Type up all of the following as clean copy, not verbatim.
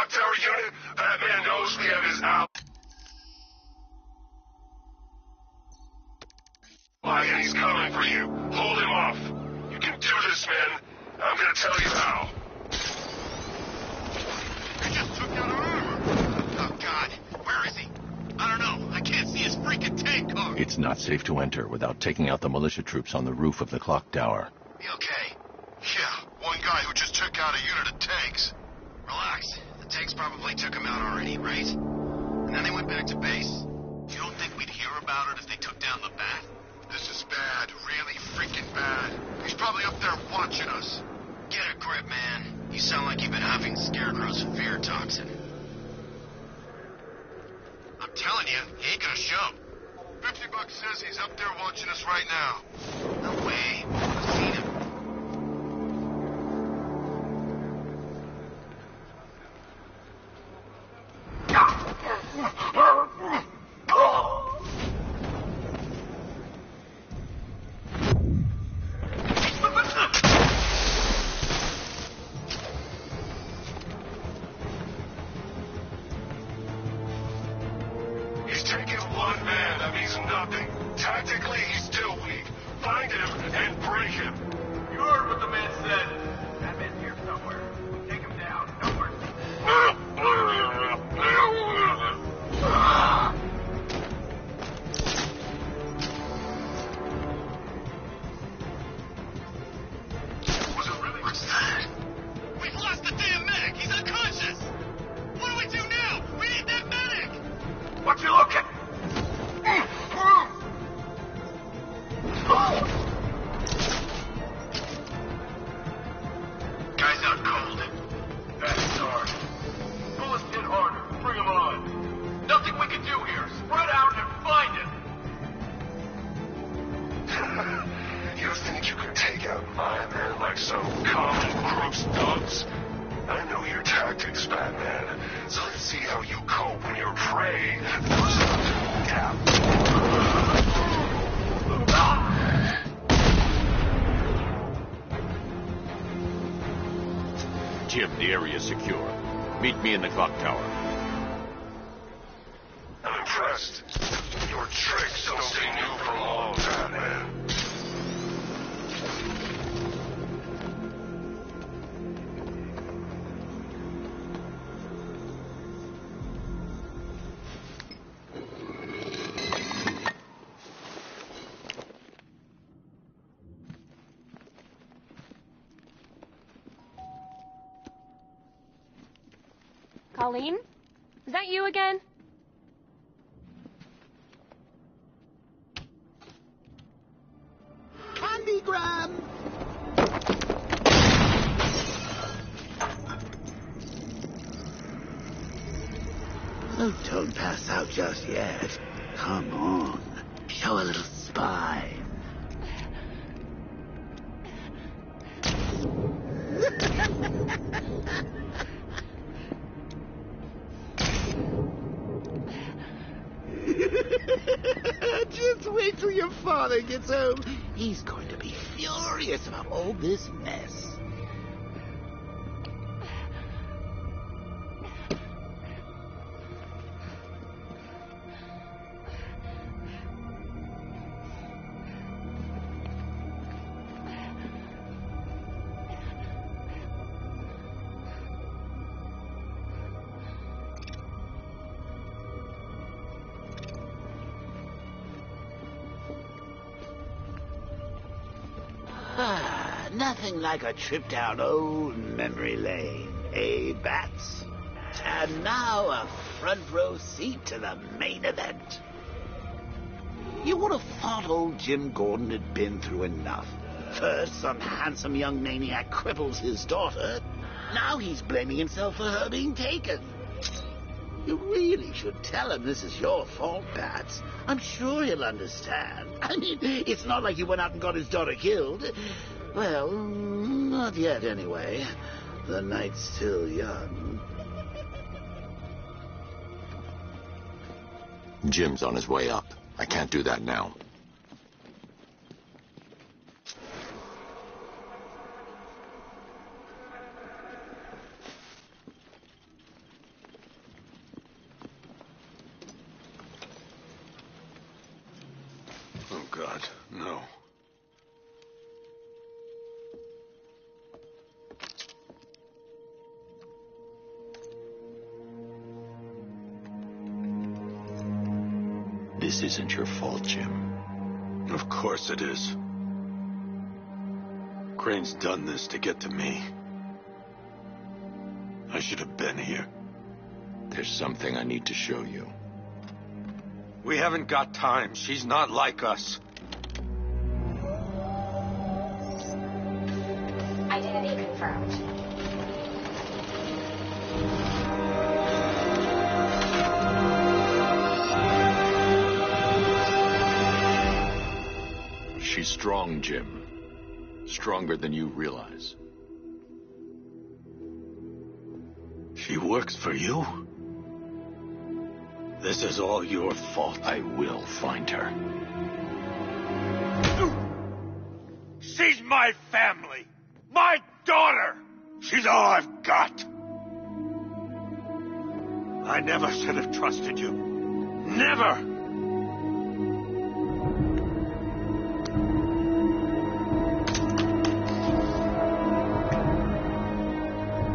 clock tower unit? Batman knows we have his out. And he's coming for you. Hold him off. You can do this, man. I'm gonna tell you how. They just took out our armor. Oh, God. Where is he? I don't know. I can't see his freaking tank car. It's not safe to enter without taking out the militia troops on the roof of the clock tower. You okay? Yeah, one guy who just took out a unit of tanks. Relax. The tanks probably took him out already, right? And then they went back to base. You don't think we'd hear about it if they took down the bat? This is bad. Really freaking bad. He's probably up there watching us. Get a grip, man. You sound like you've been huffing Scarecrow's fear toxin. I'm telling you, he ain't gonna show. $50 says he's up there watching us right now. No way. I've seen him. He's taken one man. That means nothing. Tactically, he's still weak. Find him and break him. You heard what the man said. Batman's here somewhere. Take him down. No mercy. Was it really? What's that? We've lost the damn medic! He's unconscious! What do we do now? We need that medic! What you looking? Guy's out cold. That's hard. Bullets hit harder. Bring him on. Nothing we can do here. Spread out and find him. You think you can take out my men like some common crooks thugs? I know your tactics, Batman. So let's see how you cope when your prey pushes up to the gap. Jim, the area is secure. Meet me in the clock tower. I'm impressed. Your tricks don't stay new for long, Batman. Colleen? Is that you again? Candygram! Oh, don't pass out just yet. Come on. Show a little spine. Just wait till your father gets home. He's going to be furious about all this mess. Nothing like a trip down old memory lane, eh, Bats? And now a front row seat to the main event. You would have thought old Jim Gordon had been through enough. First, some handsome young maniac cripples his daughter. Now he's blaming himself for her being taken. You really should tell him this is your fault, Bats. I'm sure he'll understand. I mean, it's not like you went out and got his daughter killed. Well, not yet, anyway. The night's still young. Jim's on his way up. I can't do that now. This isn't your fault, Jim. Of course it is. Crane's done this to get to me. I should have been here. There's something I need to show you. We haven't got time. She's not like us. Identity confirmed. She's strong, Jim. Stronger than you realize. She works for you? This is all your fault. I will find her. She's my family! My daughter! She's all I've got! I never should have trusted you. Never!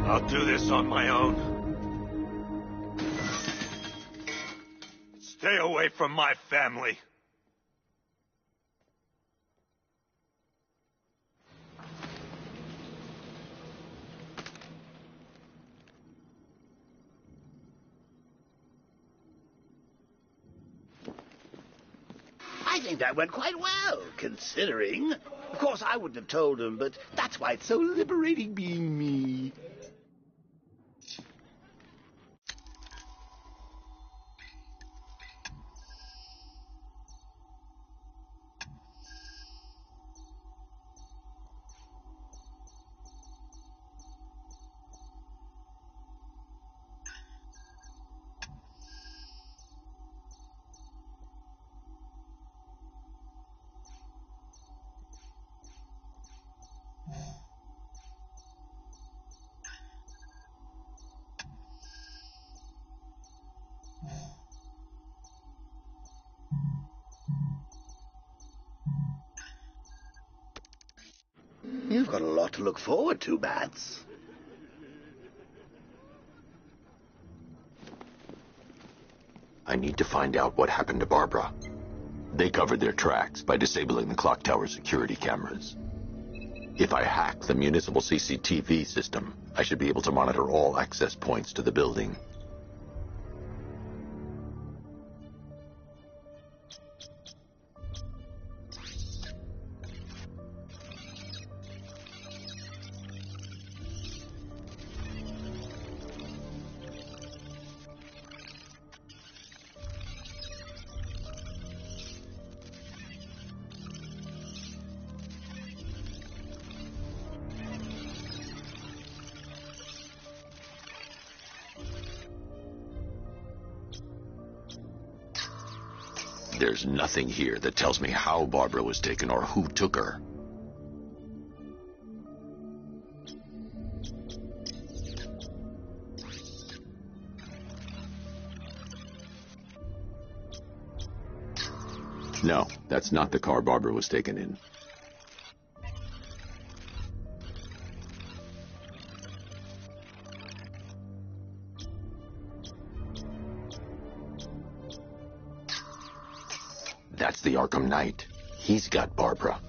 I'll do this on my own. Stay away from my family. I think that went quite well, considering. Of course, I wouldn't have told him, but that's why it's so liberating being me. You've got a lot to look forward to, Bats. I need to find out what happened to Barbara. They covered their tracks by disabling the clock tower security cameras. If I hack the municipal CCTV system, I should be able to monitor all access points to the building. There's nothing here that tells me how Barbara was taken or who took her. No, that's not the car Barbara was taken in. That's the ARKHAM Knight. He's got Barbara.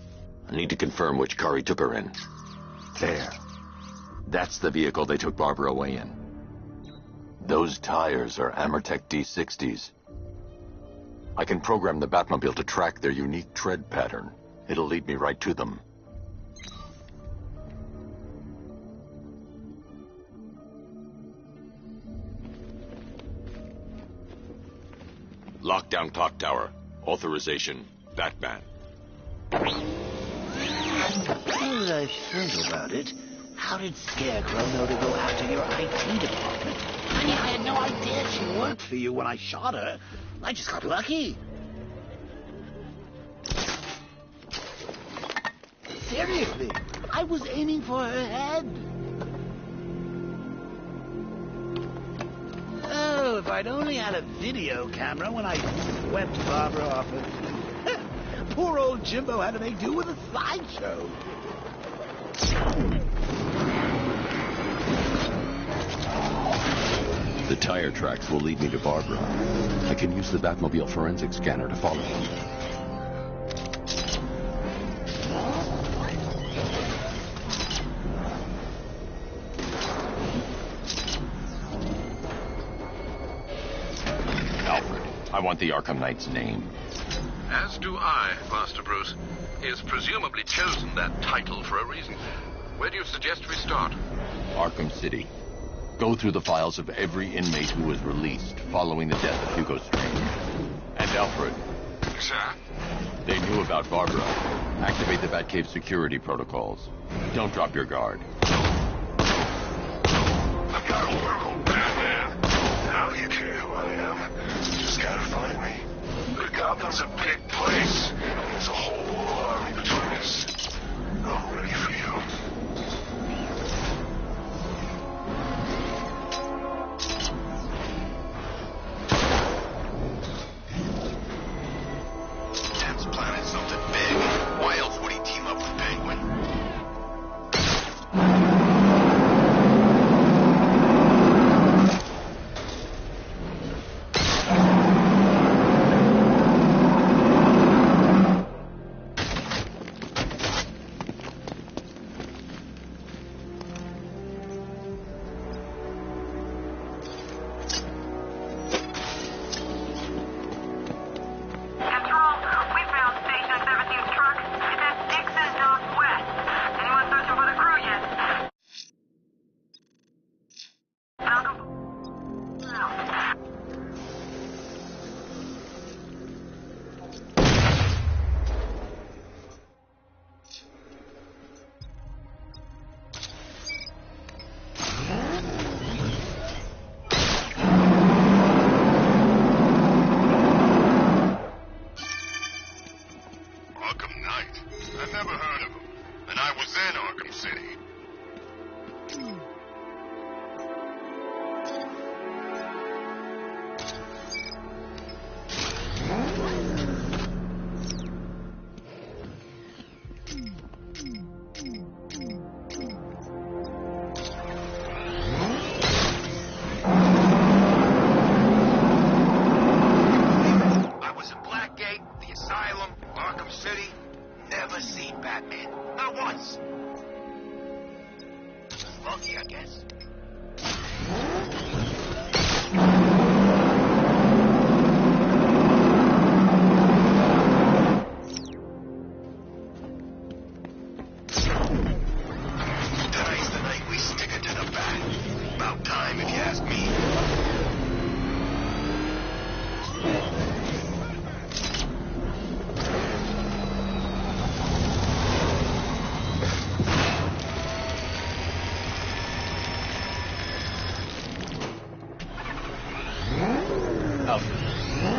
I need to confirm which car he took her in. There. That's the vehicle they took Barbara away in. Those tires are Amertech D60s. I can program the Batmobile to track their unique tread pattern. It'll lead me right to them. Lockdown clock tower. Authorization, Batman. Now that I think about it, how did Scarecrow know to go after your IT department? I mean, I had no idea she worked for you when I shot her. I just got lucky. Seriously, I was aiming for her head. Oh, if I'd only had a video camera when I swept Barbara off her feet. Poor old Jimbo had to make do with a slideshow. The tire tracks will lead me to Barbara. I can use the Batmobile forensic scanner to follow them. Alfred, I want the Arkham Knight's name. As do I, Master Bruce. He has presumably chosen that title for a reason. Where do you suggest we start? Arkham City. Go through the files of every inmate who was released following the death of Hugo Strange. And Alfred. Sir? They knew about Barbara. Activate the Batcave security protocols. Don't drop your guard. I got Oracle, Batman. Now you care who I am. You just gotta find me. But Gotham's a big place. There's a whole army between us. I'm ready for you. Dam's planning something big. Why else would he team up with Penguin?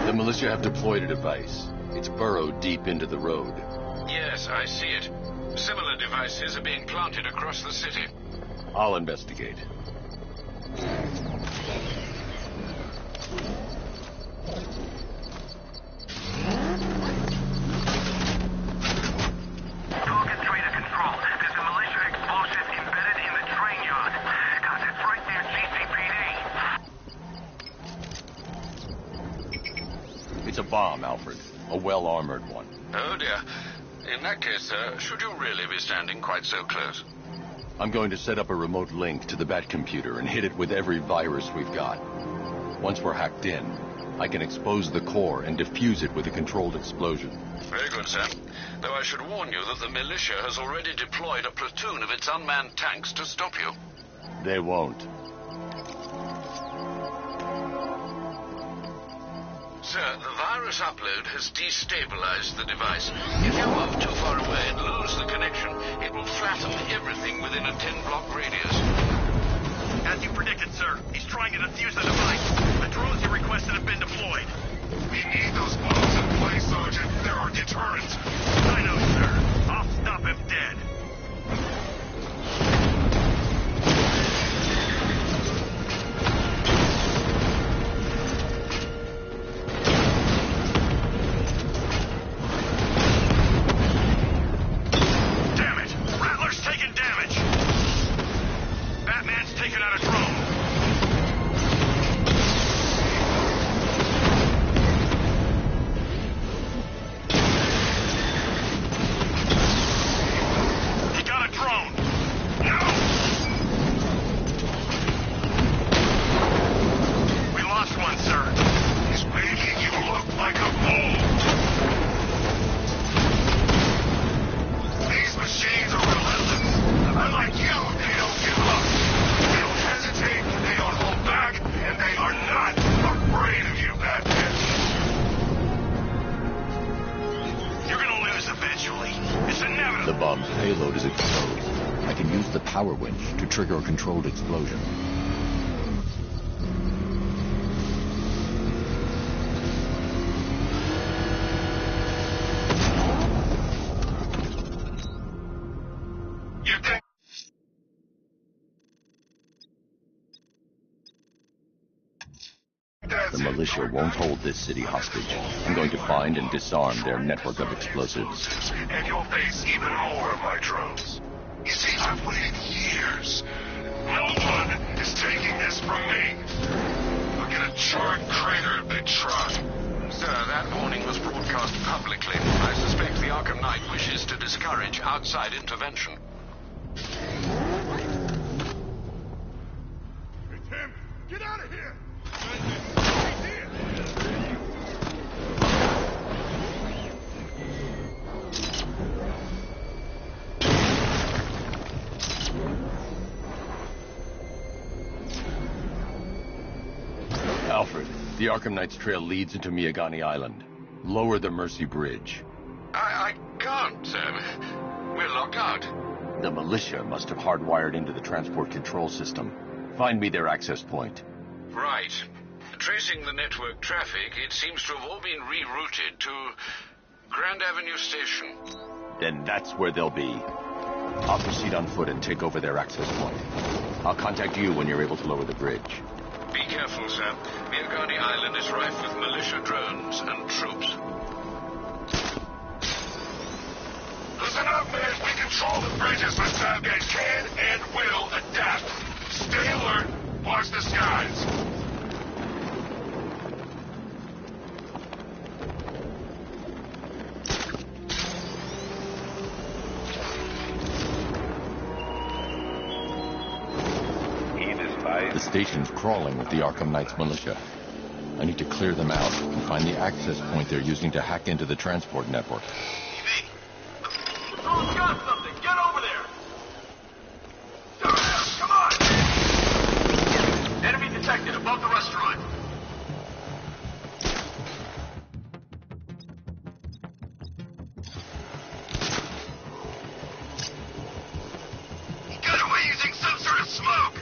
The militia have deployed a device. It's burrowed deep into the road. Yes, I see it. Similar devices are being planted across the city. I'll investigate. Target trader control. There's a militia explosive embedded in the train yard. Guys, it's right near GCPD. It's a bomb, Alfred. A well-armored one. Oh, dear. In that case, should you really be standing quite so close? I'm going to set up a remote link to the Bat computer and hit it with every virus we've got. Once we're hacked in, I can expose the core and defuse it with a controlled explosion. Very good, sir. Though I should warn you that the militia has already deployed a platoon of its unmanned tanks to stop you. They won't. Sir, the virus upload has destabilized the device. If you move too far away and lose the connection, it will flatten everything within a 10-block radius. As you predicted, sir, he's trying to defuse the device. The drones you requested have been deployed. We need those bombs in place, Sergeant. They're our deterrent. I know, sir. I'll stop him dead. Damn it! Rattler's taking damage! Batman's taken out a drone. use the power winch to trigger a controlled explosion. You think? The militia won't hold this city hostage. I'm going to find and disarm their network of explosives. And you'll face even more of my drones. You see, I've waited years. No one is taking this from me. I'll get a charred crater if they try. Sir, that warning was broadcast publicly. I suspect the Arkham Knight wishes to discourage outside intervention. Hey, Tim, get out of here! Alfred, the Arkham Knight's trail leads into Miyagani Island. Lower the Mercy Bridge. I can't, sir. We're locked out. The militia must have hardwired into the transport control system. Find me their access point. Right. Tracing the network traffic, it seems to have all been rerouted to Grand Avenue Station. Then that's where they'll be. I'll proceed on foot and take over their access point. I'll contact you when you're able to lower the bridge. Be careful, sir. Miyagani Island is rife with militia drones and troops. Listen up, man. We control the bridges, but Southgate can and will adapt. Stay alert. Watch the skies. The station's crawling with the Arkham Knight's militia. I need to clear them out and find the access point they're using to hack into the transport network. Patrol's got something! Get over there! Come on! Enemy detected above the restaurant. He got away using some sort of smoke!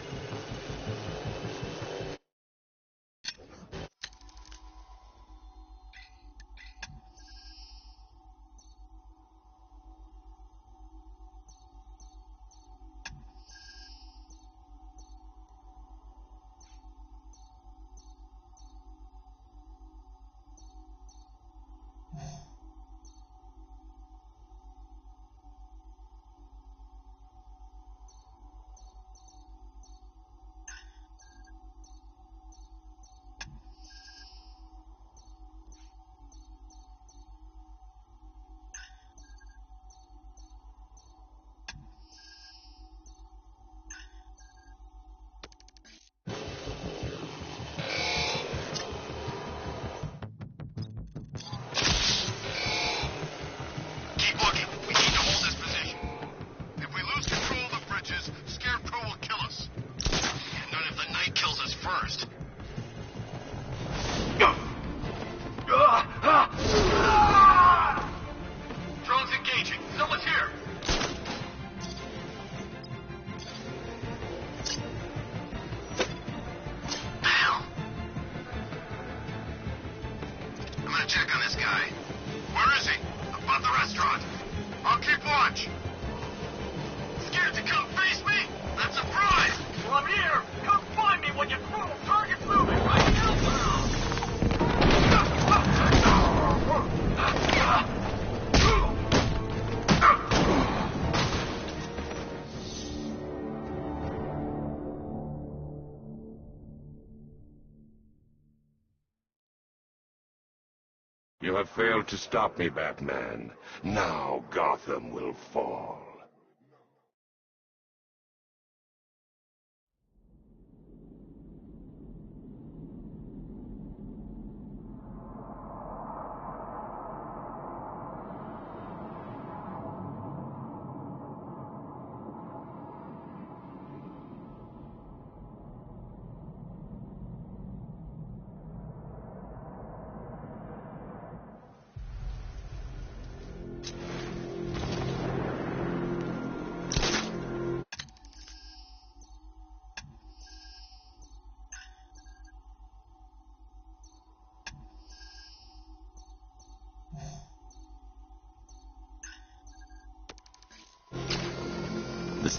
You have failed to stop me, Batman. Now Gotham will fall.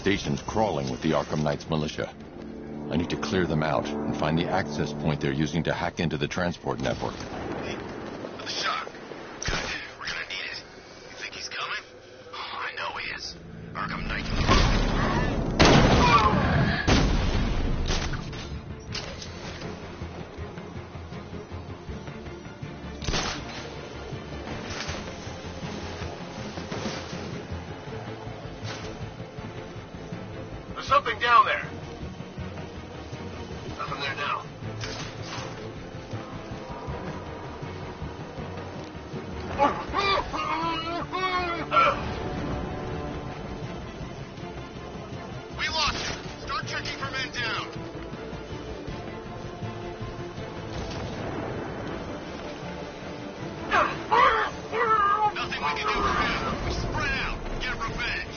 station's crawling with the Arkham Knights militia. I need to clear them out and find the access point they're using to hack into the transport network. Hey, the shock. Good. We're gonna need it. You think he's coming? Oh, I know he is. Arkham Knight. There's something down there. Nothing there now. We lost him. Start checking for men down. Nothing we can do for him. We spread out. Get revenge.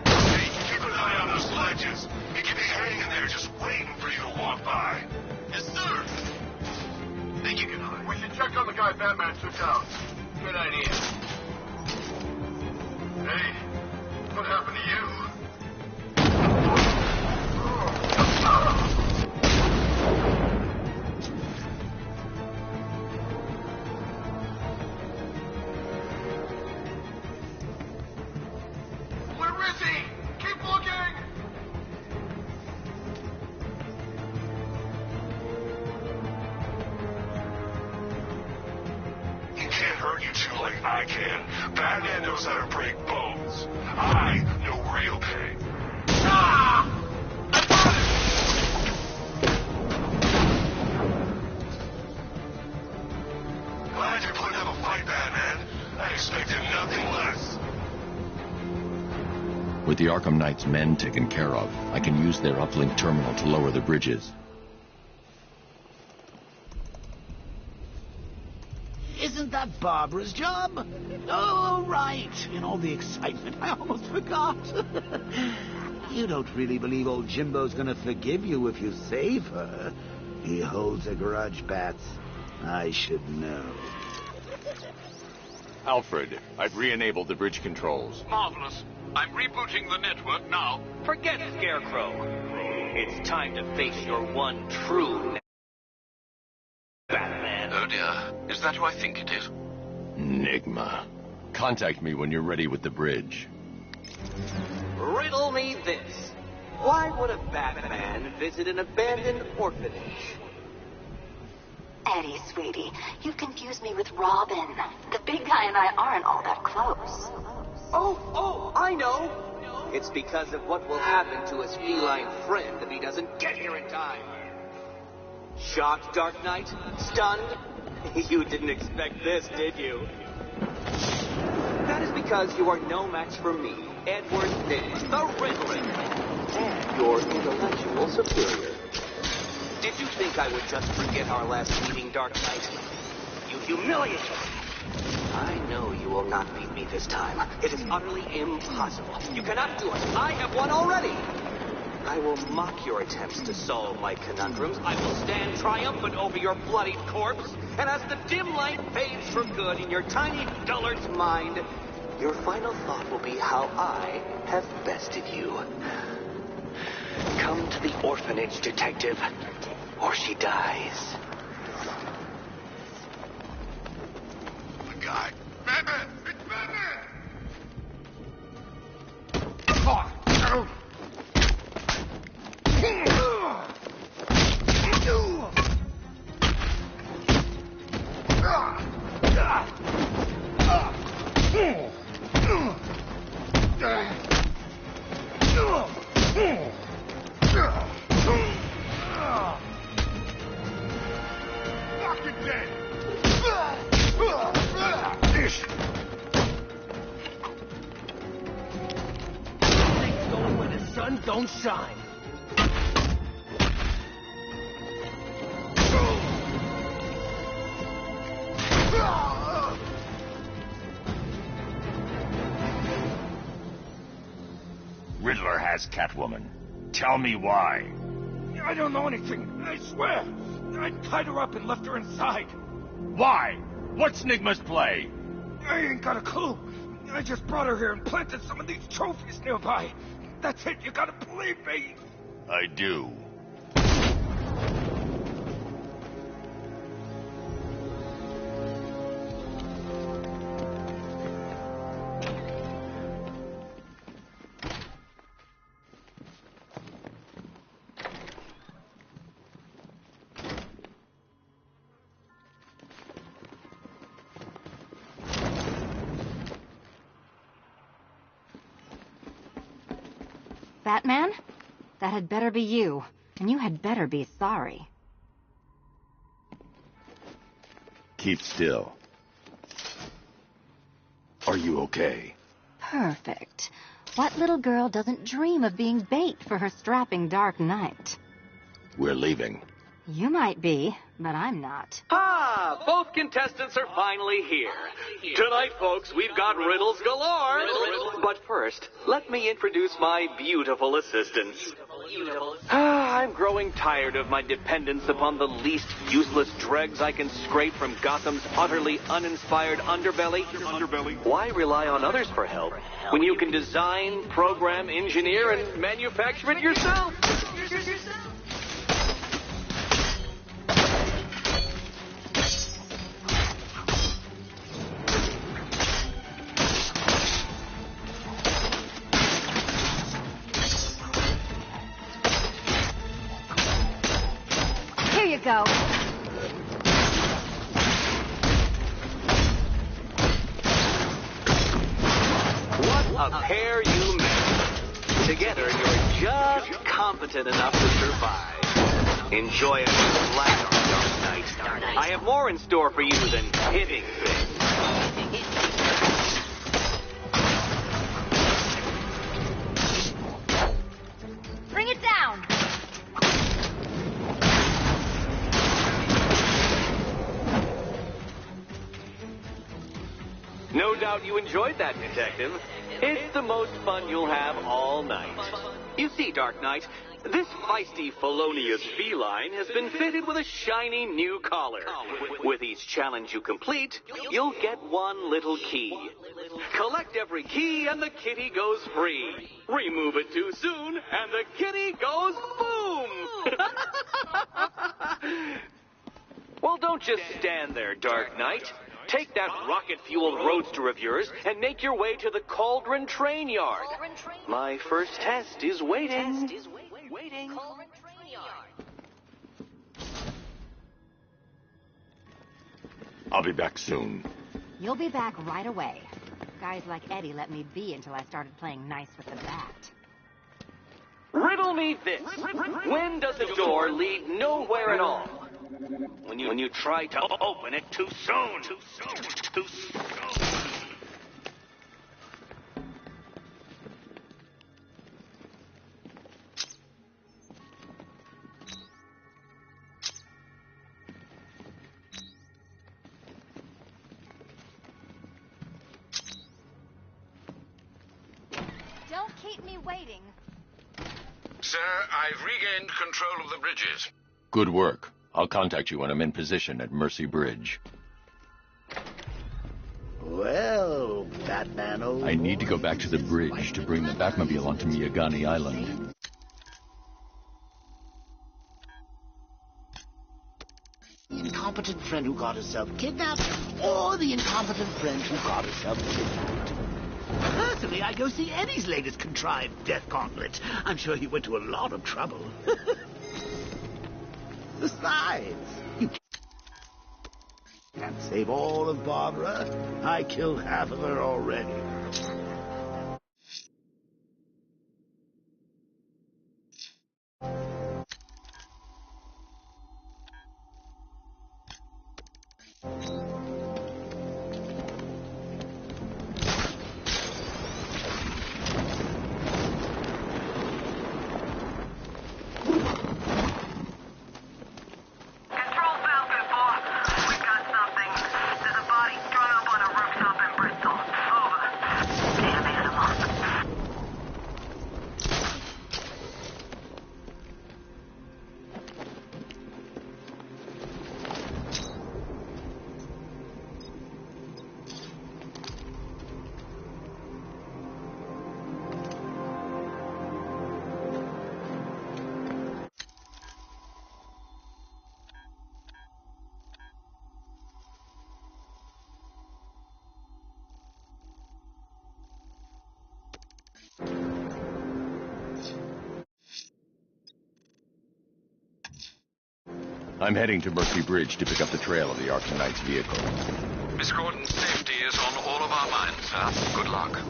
Hey, keep an eye on those ledges. He could be hanging there just waiting for you to walk by. Yes, sir. Think you can hide? We should check on the guy Batman took out. Good idea. Hey, what happened to you? Where is he? Keep looking! He can't hurt you two like I can. Batman knows how to break bones. I know real pain. Ah! Glad you're putting up a fight, Batman. I expected nothing less. With the Arkham Knights' men taken care of, I can use their uplink terminal to lower the bridges. Isn't that Barbara's job? Oh, right. In all the excitement, I almost forgot. You don't really believe old Jimbo's gonna forgive you if you save her. He holds a grudge, Bats. I should know. Alfred, I've re-enabled the bridge controls. Marvelous. I'm rebooting the network now. Forget Scarecrow. It's time to face your one true Batman. Oh dear. Is that who I think it is? Enigma. Contact me when you're ready with the bridge. Riddle me this. Why would a Batman visit an abandoned orphanage? Eddie, sweetie, you've confused me with Robin. The big guy and I aren't all that close. Oh, I know. It's because of what will happen to his feline friend if he doesn't get here in time. Shocked, Dark Knight? Stunned? You didn't expect this, did you? That is because you are no match for me, Edward Nygma, the Riddler, and your intellectual superior. Did you think I would just forget our last meeting, Dark Knight? You humiliated me. I know you will not beat me this time. It is utterly impossible. You cannot do it. I have won already. I will mock your attempts to solve my conundrums. I will stand triumphant over your bloodied corpse. And as the dim light fades for good in your tiny dullard's mind, your final thought will be how I have bested you. Come to the orphanage, detective, or she dies. The guy. Batman! It's Batman! Don't shine. Riddler has Catwoman. Tell me why. I don't know anything, I swear. I tied her up and left her inside. Why? What's Nygma's play? I ain't got a clue. I just brought her here and planted some of these trophies nearby. That's it, you gotta believe me. I do. Batman? That had better be you. And you had better be sorry. Keep still. Are you okay? Perfect. What little girl doesn't dream of being bait for her strapping Dark Knight? We're leaving. You might be, but I'm not. Ah, both contestants are finally here. Tonight, folks, we've got riddles galore. But first, let me introduce my beautiful assistants. I'm growing tired of my dependence upon the least useless dregs I can scrape from Gotham's utterly uninspired underbelly. Why rely on others for help when you can design, program, engineer, and manufacture it yourself? Here you go. What a pair you make. Together, you're just competent enough to survive. Enjoy a splatter, Dark Knight. I have more in store for you than hitting things. Bring it down. No doubt you enjoyed that, Detective. It's the most fun you'll have all night. You see, Dark Knight, this feisty, felonious feline has been fitted with a shiny new collar. With each challenge you complete, you'll get one little key. Collect every key and the kitty goes free. Remove it too soon and the kitty goes boom! Well, don't just stand there, Dark Knight. Take that rocket-fueled roadster of yours and make your way to the Cauldron Train Yard. My first test is waiting. I'll be back soon. You'll be back right away. Guys like Eddie let me be until I started playing nice with the bat. Riddle me this. When does a door lead nowhere at all? When you try to open it too soon. Too soon. Don't keep me waiting. Sir, I've regained control of the bridges. Good work. I'll contact you when I'm in position at Mercy Bridge. Well, Batman, old I need to go boy, back to the bridge to bring the Batmobile onto Miyagani Island. The incompetent friend who got herself kidnapped, or the incompetent friend who got herself kidnapped. Personally, I go see Eddie's latest contrived death gauntlet. I'm sure he went to a lot of trouble. Besides, you can't save all of Barbara. I killed half of her already. I'm heading to Mercy Bridge to pick up the trail of the Arkham Knight's vehicle. Miss Gordon's safety is on all of our minds, sir. Good luck.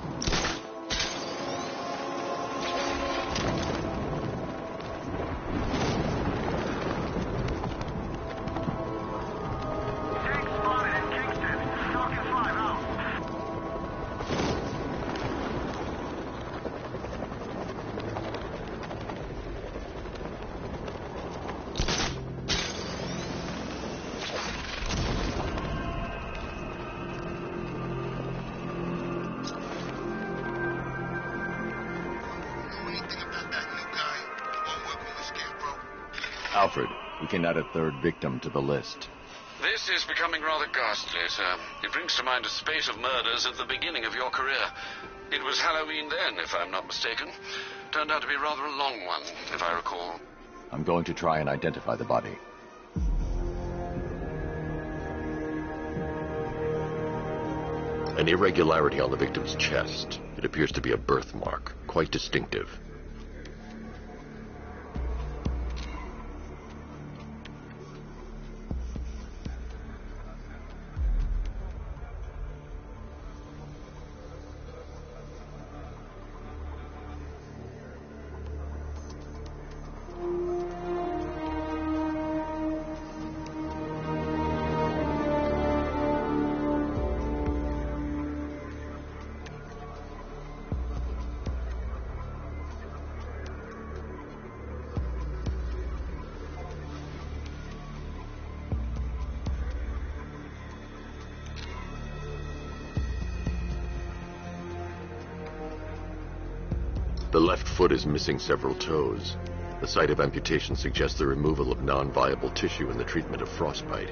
Alfred, we can add a third victim to the list. This is becoming rather ghastly, sir. It brings to mind a spate of murders at the beginning of your career. It was Halloween then, if I'm not mistaken. Turned out to be rather a long one, if I recall. I'm going to try and identify the body. An irregularity on the victim's chest. It appears to be a birthmark, quite distinctive. The left foot is missing several toes. The site of amputation suggests the removal of non-viable tissue in the treatment of frostbite.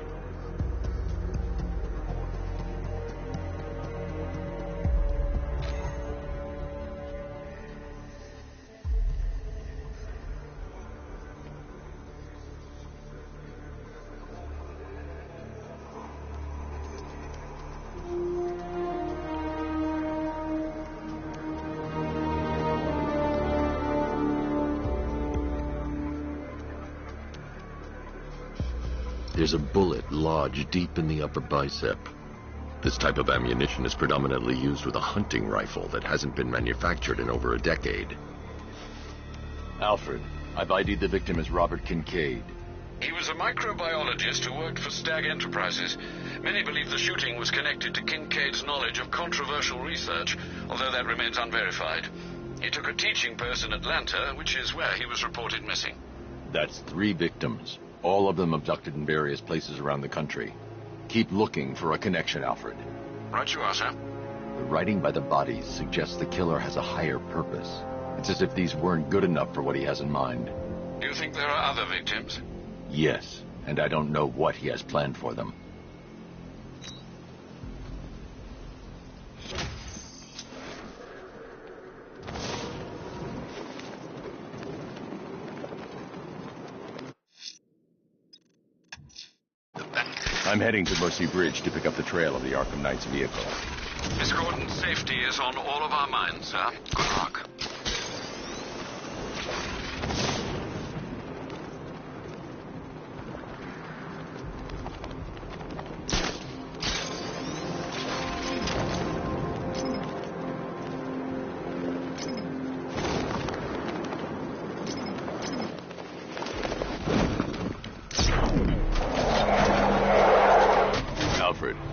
There's a bullet lodged deep in the upper bicep. This type of ammunition is predominantly used with a hunting rifle that hasn't been manufactured in over a decade. Alfred, I've ID'd the victim as Robert Kincaid. He was a microbiologist who worked for Stag Enterprises. Many believe the shooting was connected to Kincaid's knowledge of controversial research, although that remains unverified. He took a teaching post in Atlanta, which is where he was reported missing. That's 3 victims, all of them abducted in various places around the country. Keep looking for a connection, Alfred. Right you are, sir. The writing by the bodies suggests the killer has a higher purpose. It's as if these weren't good enough for what he has in mind. Do you think there are other victims? Yes, and I don't know what he has planned for them. I'm heading to Mercy Bridge to pick up the trail of the Arkham Knight's vehicle. Miss Gordon's safety is on all of our minds, sir. Good luck.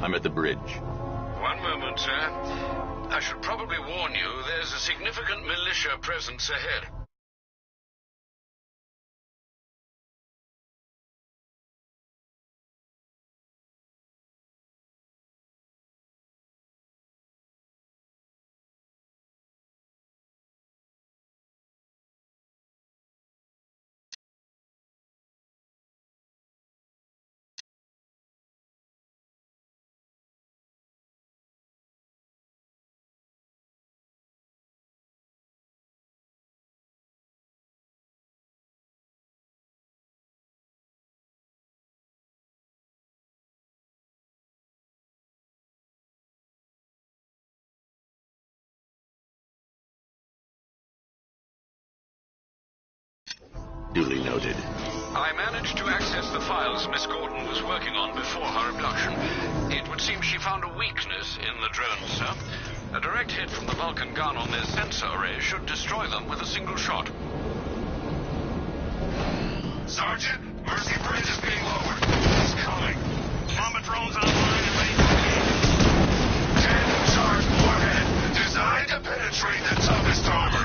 I'm at the bridge. One moment, sir. I should probably warn you, there's a significant militia presence ahead. Duly noted. I managed to access the files Miss Gordon was working on before her abduction. It would seem she found a weakness in the drones, sir. A direct hit from the Vulcan gun on their sensor array should destroy them with a single shot. Sergeant, Mercy Bridge is being lowered. He's coming. Bomber drones online and ready to engage. Tandem charge warhead, designed to penetrate the toughest armor.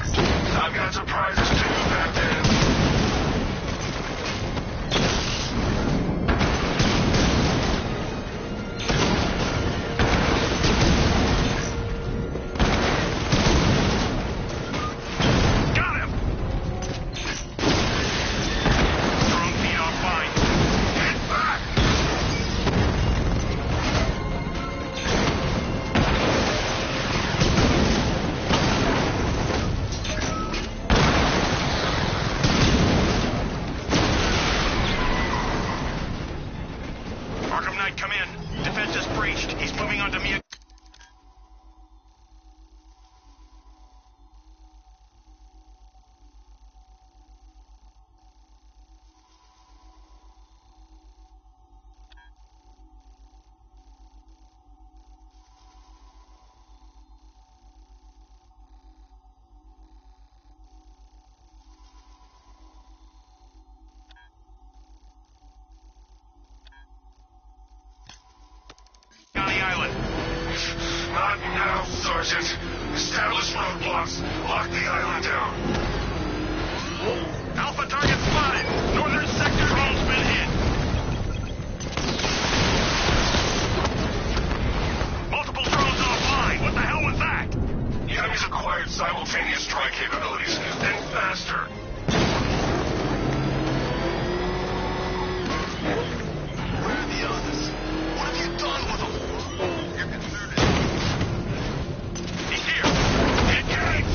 I've got surprises too, Batman. ARKHAM Knight, come in. Defense is breached. He's moving onto me. Not now, Sergeant. Establish roadblocks. Lock the island down. Alpha target spotted. Northern sector drone's been hit. Multiple drones offline. What the hell was that? The enemy's acquired simultaneous strike capabilities. Then faster. Where are the others? What have you done with them? You're concerning. He's here. Engage!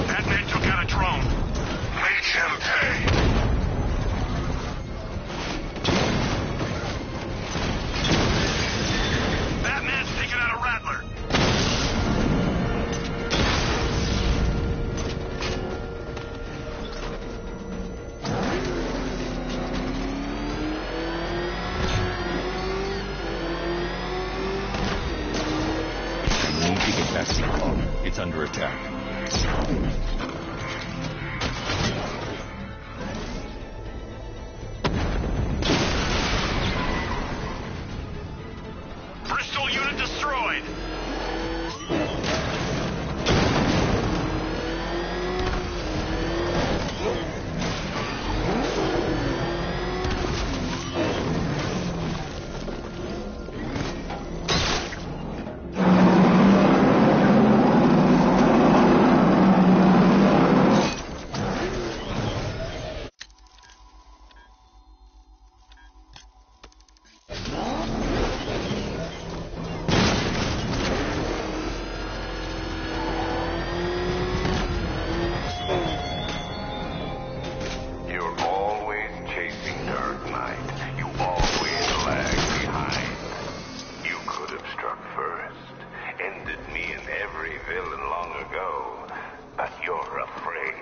That man took out a drone. Make him pay. Batman's taking out a Rattler. We need to get back to the car. It's under attack. Bristol unit destroyed. You're always chasing Dark Knight. You always lag behind. You could have struck first, ended me and every villain long ago, but you're afraid.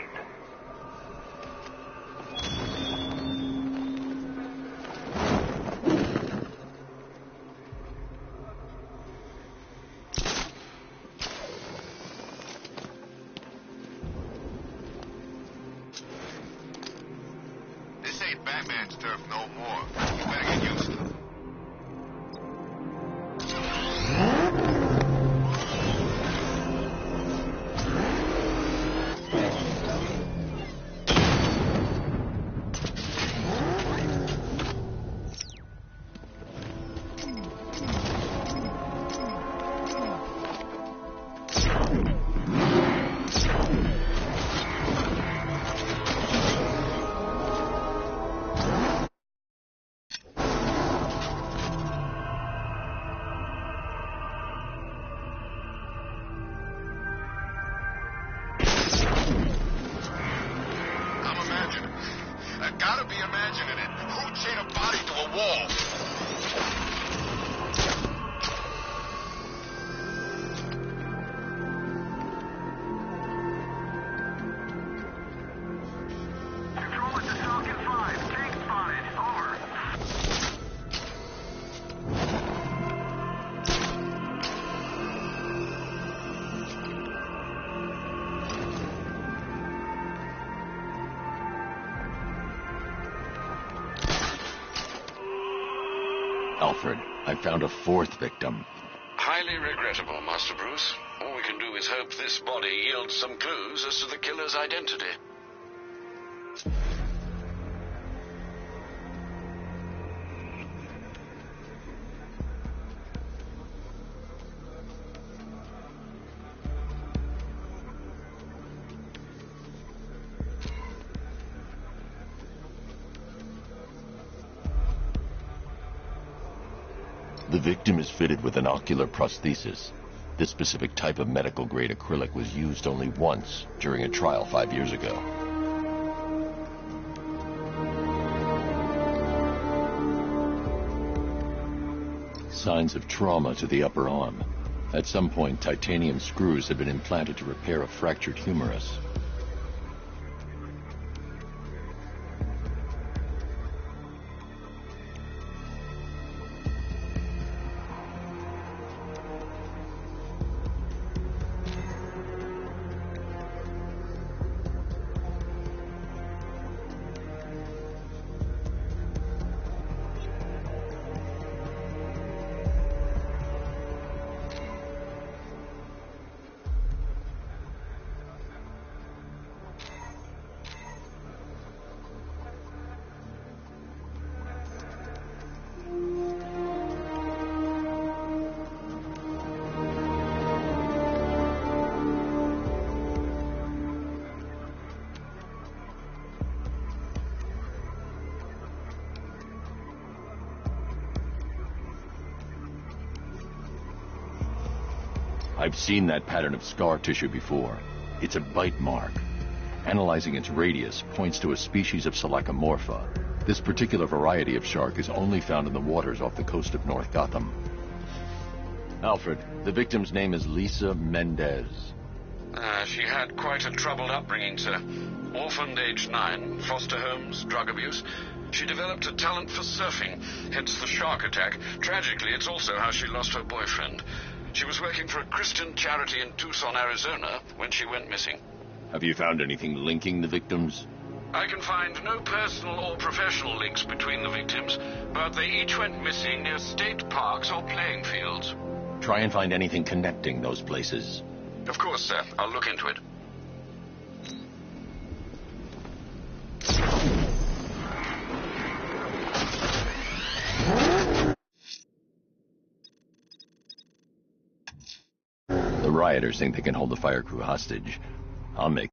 This ain't Batman's turf no more. You better get used to it. I gotta be imagining it. Who'd chain a body to a wall? Alfred, I found a fourth victim. Highly regrettable, Master Bruce. All we can do is hope this body yields some clues as to the killer's identity. The victim is fitted with an ocular prosthesis. This specific type of medical-grade acrylic was used only once during a trial 5 years ago. Signs of trauma to the upper arm. At some point, titanium screws had been implanted to repair a fractured humerus. I've seen that pattern of scar tissue before. It's a bite mark. Analyzing its radius points to a species of Selachomorpha. This particular variety of shark is only found in the waters off the coast of North Gotham. Alfred, the victim's name is Lisa Mendez. She had quite a troubled upbringing, sir. Orphaned age 9, foster homes, drug abuse. She developed a talent for surfing, hence the shark attack. Tragically, it's also how she lost her boyfriend. She was working for a Christian charity in Tucson, Arizona, when she went missing. Have you found anything linking the victims? I can find no personal or professional links between the victims, but they each went missing near state parks or playing fields. Try and find anything connecting those places. Of course, sir. I'll look into it. The rioters think they can hold the fire crew hostage. I'll make...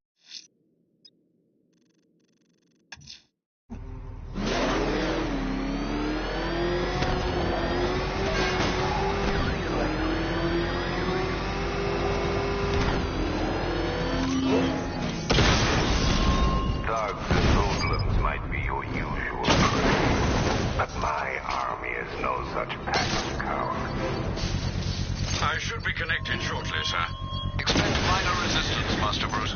Thugs and hoodlums might be your usual prey, but my army is no such pack of cowards. I should be connected shortly, sir. Expect minor resistance, Master Bruce.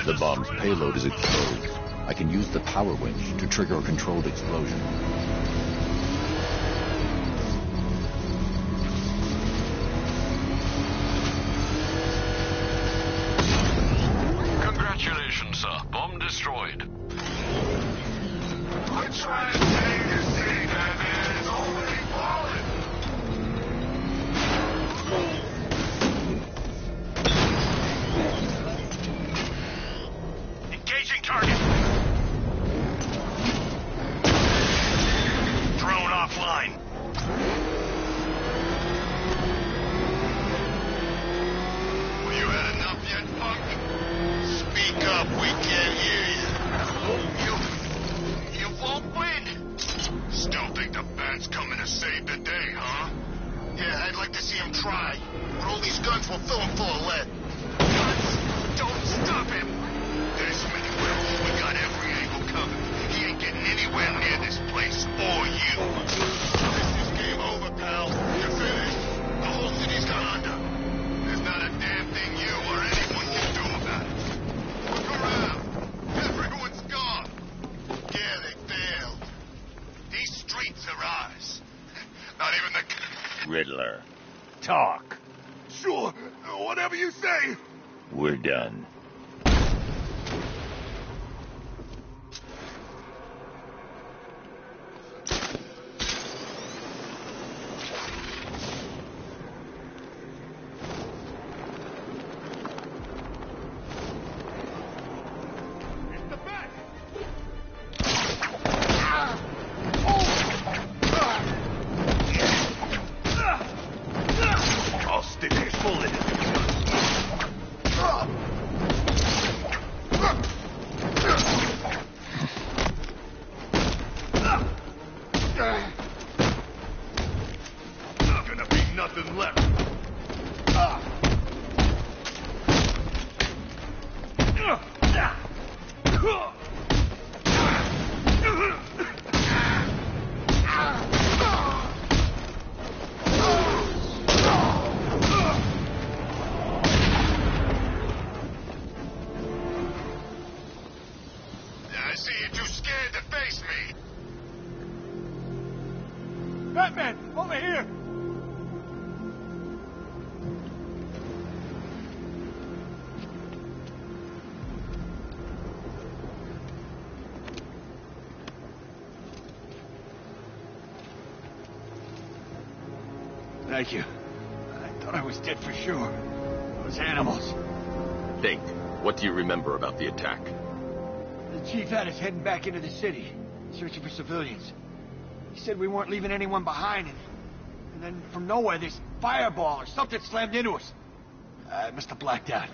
The bomb's payload is exposed. I can use the power winch to trigger a controlled explosion. Congratulations, sir. Bomb destroyed. I'm trying to save the city, Batman. It's already fallen. Engaging target. Drone offline. Well, you had enough yet, punk? Speak up, we can't hear you. You won't win. Still think the bat's coming to save the day, huh? Yeah, I'd like to see him try. But all these guns will fill him full of lead. Guns? Don't stop him! There's many wells. We got every angle covered. He ain't getting anywhere near this place or you. This is game over, pal. You're finished. The whole city's gone under. There's not a damn thing you or anyone can do about it. Look around. Everyone's gone. Yeah, they failed. These streets are ours. Not even the... Riddler, talk. Sure, whatever you say. We're done. I'll stick this bullet. Gonna be nothing left. I see you're too scared to face me. Batman, over here! Thank you. I thought I was dead for sure. Those animals. Think, what do you remember about the attack? The chief had us heading back into the city, searching for civilians. He said we weren't leaving anyone behind, and then from nowhere, this fireball or something slammed into us. I must have blacked out.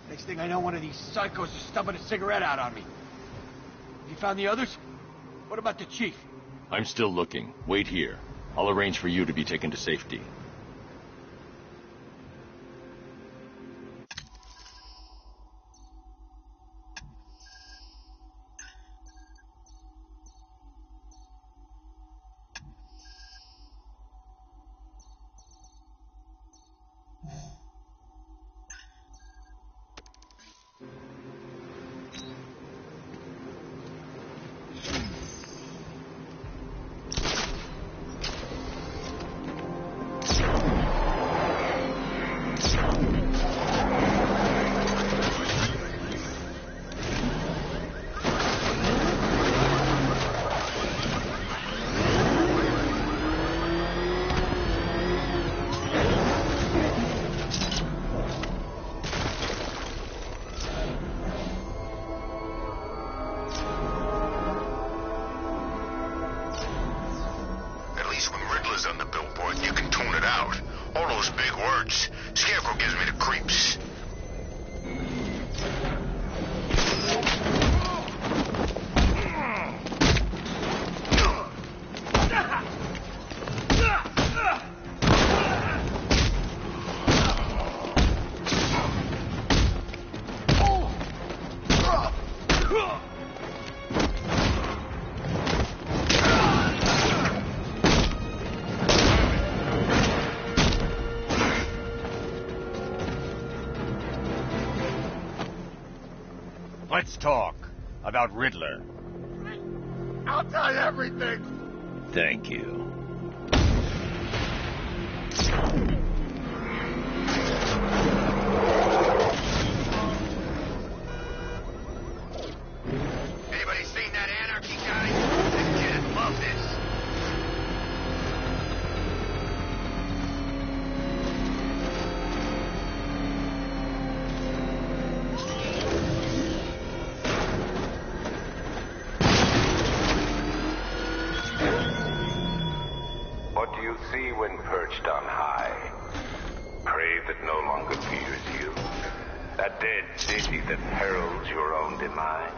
Next thing I know, one of these psychos is stubbing a cigarette out on me. Have you found the others? What about the chief? I'm still looking. Wait here. I'll arrange for you to be taken to safety. On the billboard, you can tune it out. All those big words. Scarecrow gives me the creeps. Let's talk about Riddler. I'll tell you everything. Thank you. Anybody seen that anarchy guy? This kid loves this. What do you see when perched on high? Prey that no longer fears you. A dead city that heralds your own demise.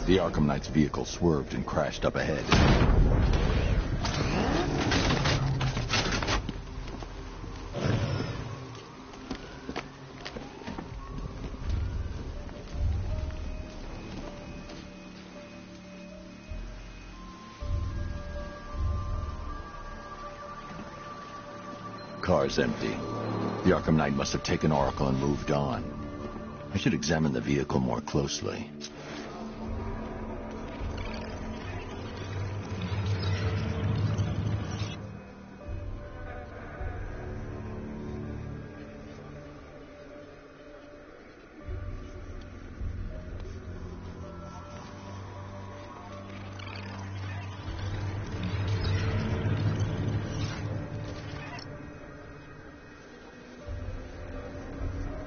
The Arkham Knight's vehicle swerved and crashed up ahead. Car's empty. The Arkham Knight must have taken Oracle and moved on. I should examine the vehicle more closely.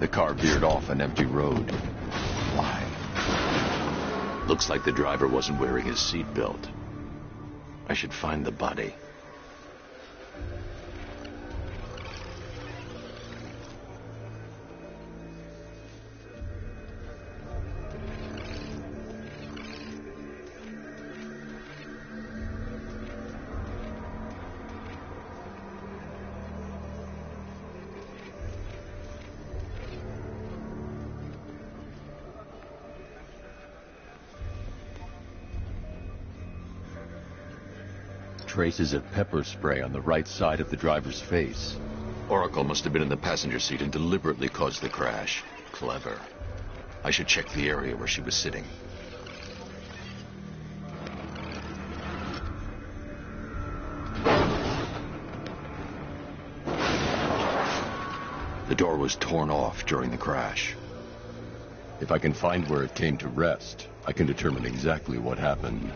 The car veered off an empty road. Why? Looks like the driver wasn't wearing his seatbelt. I should find the body. Traces of pepper spray on the right side of the driver's face. Oracle must have been in the passenger seat and deliberately caused the crash. Clever. I should check the area where she was sitting. The door was torn off during the crash. If I can find where it came to rest, I can determine exactly what happened.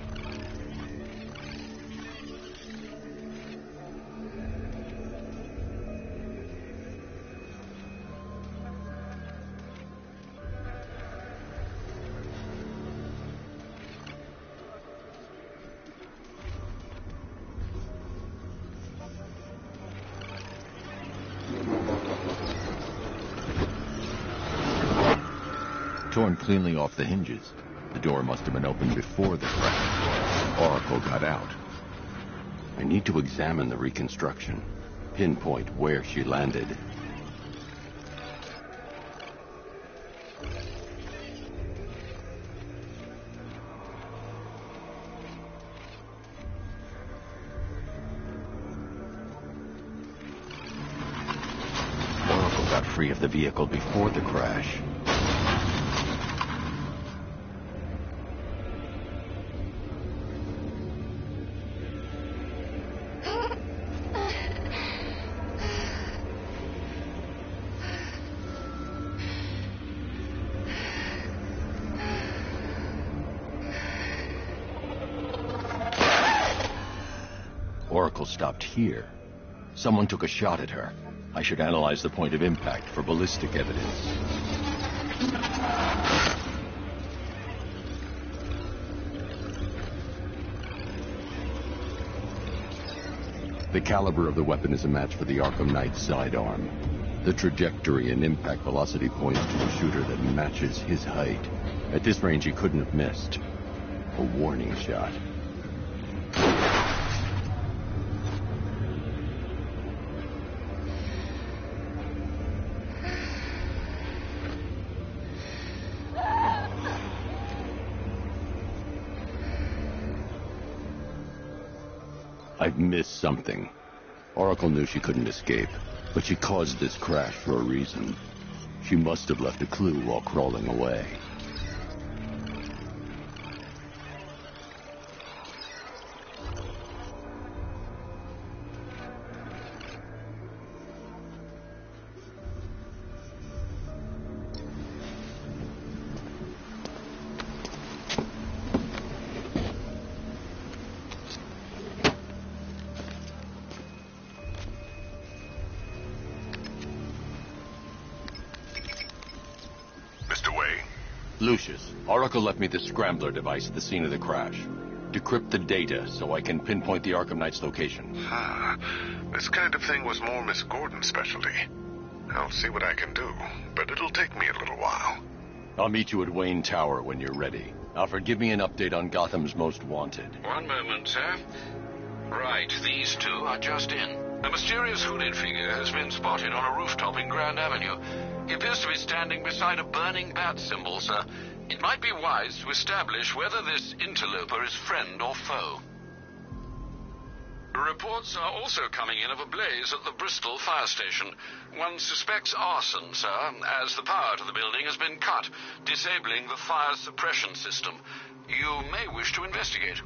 torn cleanly off the hinges. The door must have been opened before the crash. Oracle got out. I need to examine the reconstruction, pinpoint where she landed. Oracle got free of the vehicle before the crash. Oracle stopped here. Someone took a shot at her. I should analyze the point of impact for ballistic evidence. The caliber of the weapon is a match for the Arkham Knight's sidearm. The trajectory and impact velocity points to a shooter that matches his height. At this range, he couldn't have missed. A warning shot. I've missed something. Oracle knew she couldn't escape, but she caused this crash for a reason. She must have left a clue while crawling away. Lucius, Oracle left me the scrambler device at the scene of the crash. Decrypt the data so I can pinpoint the Arkham Knight's location. This kind of thing was more Miss Gordon's specialty. I'll see what I can do, but it'll take me a little while. I'll meet you at Wayne Tower when you're ready. Alfred, give me an update on Gotham's Most Wanted. One moment, sir. Right, these two are just in. A mysterious hooded figure has been spotted on a rooftop in Grand Avenue. He appears to be standing beside a burning bat symbol, sir. It might be wise to establish whether this interloper is friend or foe. Reports are also coming in of a blaze at the Bristol fire station. One suspects arson, sir, as the power to the building has been cut, disabling the fire suppression system. You may wish to investigate.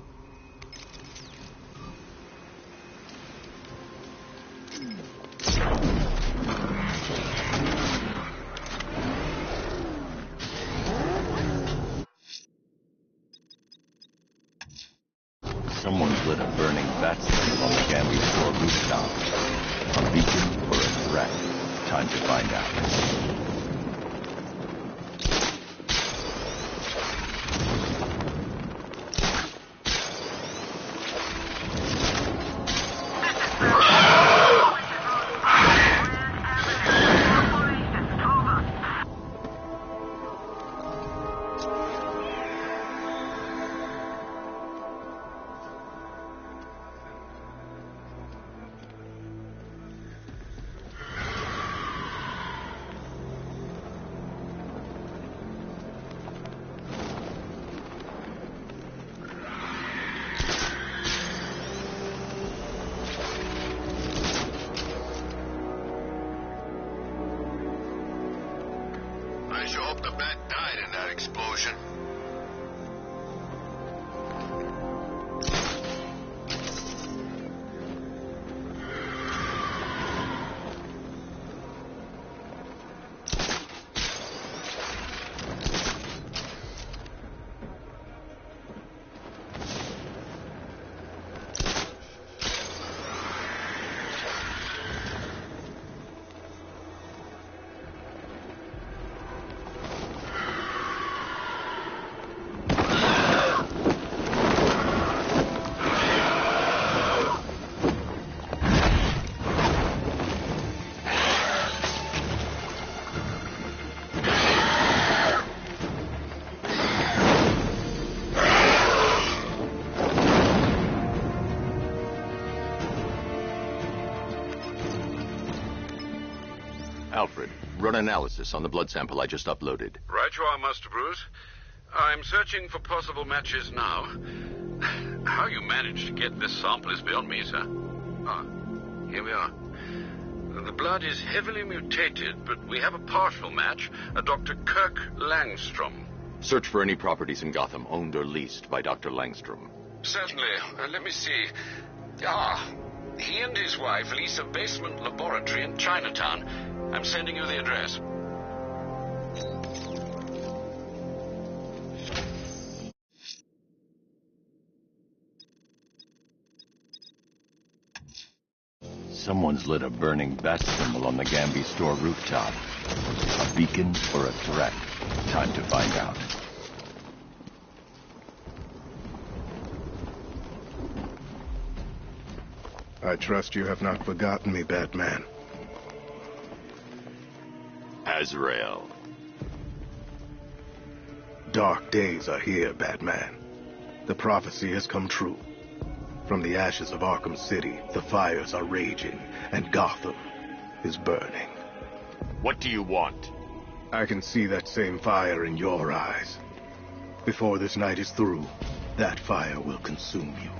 Someone's lit a burning bat symbol on the Gammy floor rooftop. A beacon or a threat? Time to find out. I sure hope the bat died in that explosion. Alfred, run analysis on the blood sample I just uploaded. Right you are, Master Bruce. I'm searching for possible matches now. How you managed to get this sample is beyond me, sir. Ah, here we are. The blood is heavily mutated, but we have a partial match, a Dr. Kirk Langstrom. Search for any properties in Gotham owned or leased by Dr. Langstrom. Certainly. Let me see. He and his wife lease a basement laboratory in Chinatown. I'm sending you the address. Someone's lit a burning bat symbol on the Gamby store rooftop. A beacon or a threat? Time to find out. I trust you have not forgotten me, Batman. Azrael. Dark days are here, Batman. The prophecy has come true. From the ashes of Arkham City, the fires are raging, and Gotham is burning. What do you want? I can see that same fire in your eyes. Before this night is through, that fire will consume you.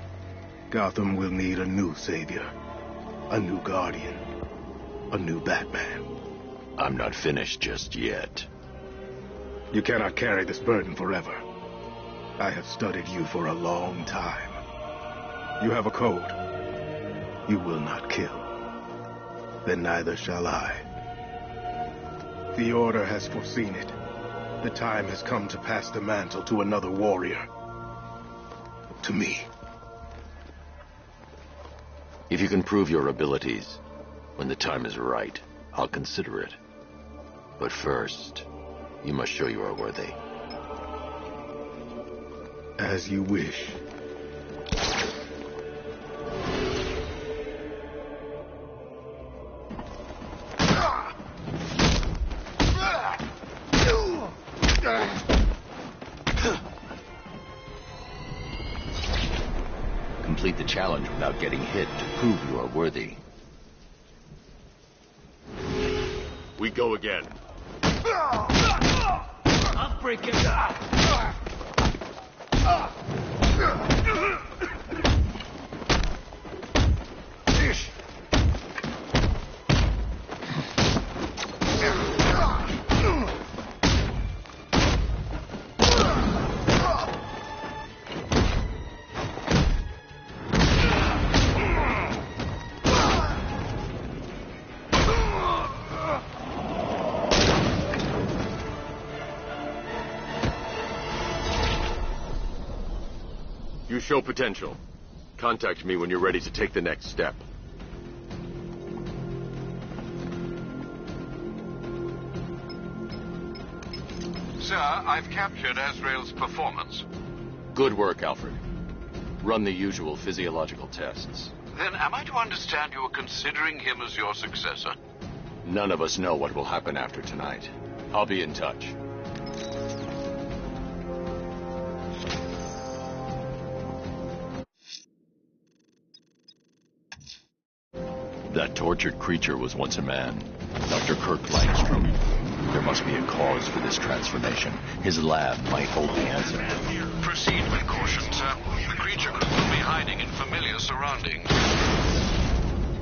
Gotham will need a new savior, a new guardian, a new Batman. I'm not finished just yet. You cannot carry this burden forever. I have studied you for a long time. You have a code. You will not kill. Then neither shall I. The Order has foreseen it. The time has come to pass the mantle to another warrior. To me. If you can prove your abilities, when the time is right, I'll consider it. But first, you must show you are worthy. As you wish. Complete the challenge without getting hit to prove you are worthy. We go again. I'll break it. You show potential. Contact me when you're ready to take the next step. Sir, I've captured Azrael's performance. Good work, Alfred. Run the usual physiological tests. Then am I to understand you are considering him as your successor? None of us know what will happen after tonight. I'll be in touch. That tortured creature was once a man. Dr. Kirk Langstrom. There must be a cause for this transformation. His lab might hold the answer. Proceed with caution, sir. The creature could well be hiding in familiar surroundings.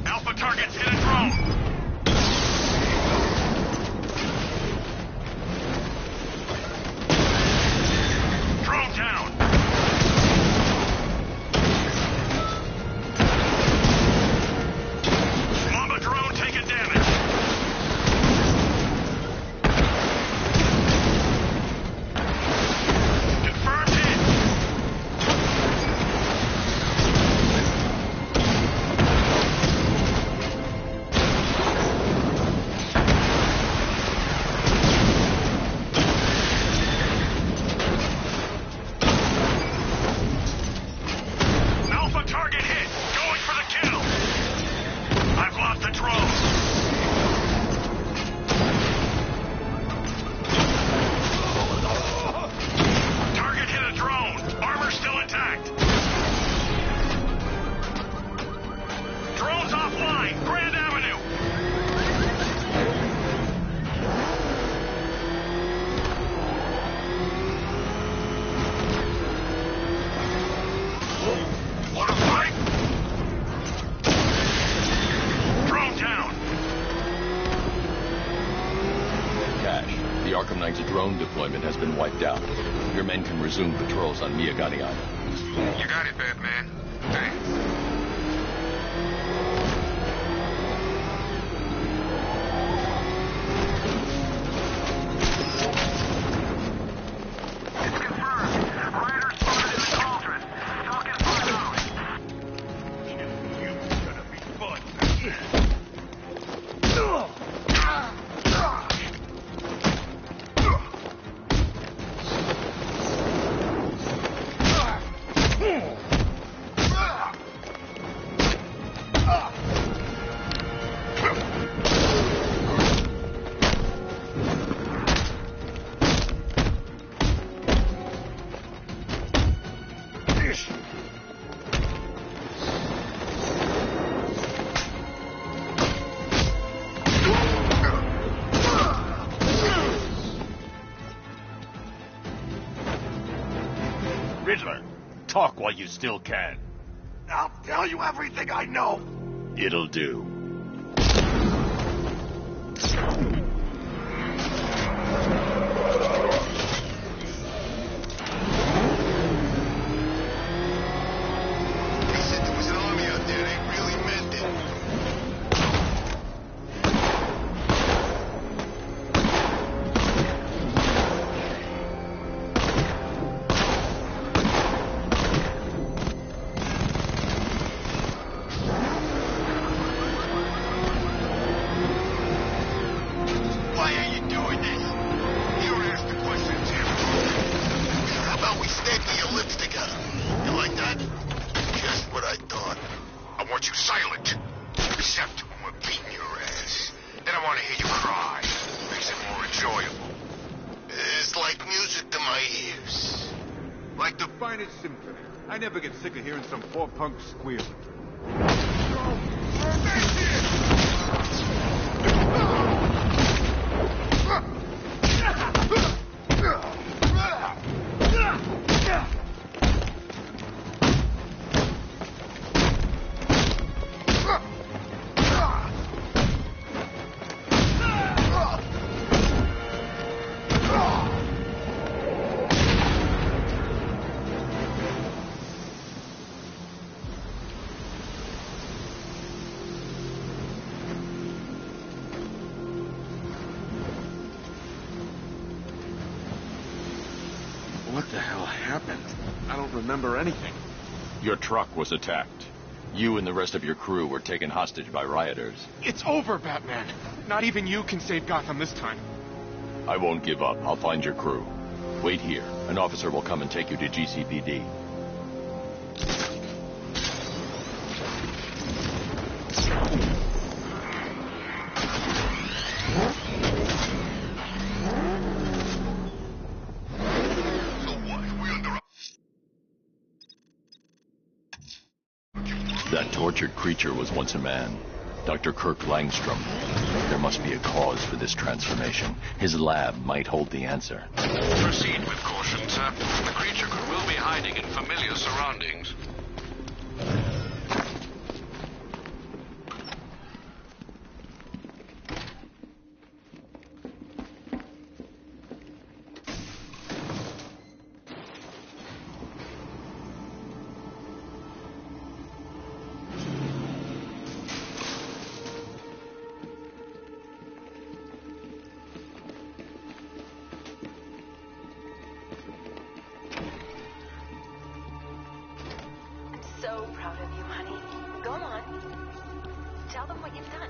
Alpha targets hit a drone! Drone down! Mamba drone taking damage! Confirmed hit! Arkham Knight's drone deployment has been wiped out. Your men can resume patrols on Miyagani Island. You got it, Batman. Thanks. Riddler, talk while you still can. I'll tell you everything I know. It'll do. They said there was an army out there. They really meant it. Why are you doing this? You don't ask the questions here. How about we staple your lips together? You like that? Just what I thought. I want you silent. Except when we're beating your ass. Then I want to hear you cry. Makes it more enjoyable. It's like music to my ears. Like the finest symphony. I never get sick of hearing some poor punk squeal. What the hell happened? I don't remember anything. Your truck was attacked. You and the rest of your crew were taken hostage by rioters. It's over, Batman. Not even you can save Gotham this time. I won't give up. I'll find your crew. Wait here. An officer will come and take you to GCPD. That tortured creature was once a man. Dr. Kirk Langstrom. There must be a cause for this transformation. His lab might hold the answer. Proceed with caution, sir. The creature could well be hiding in familiar surroundings. So proud of you, honey. Go on. Tell them what you've done.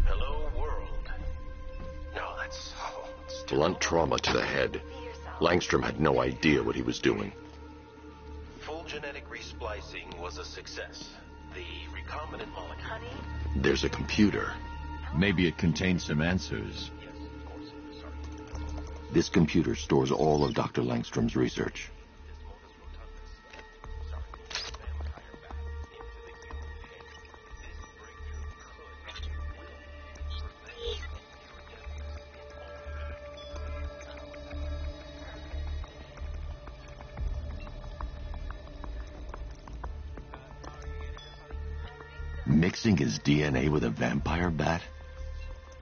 Hello, world. No, that's... Blunt trauma to the head. Langstrom had no idea what he was doing. Full genetic resplicing was a success. The recombinant molecule... Honey? There's a computer. Maybe it contains some answers. Yes, of course. Sorry. This computer stores all of Dr. Langstrom's research. Mixing his DNA with a vampire bat?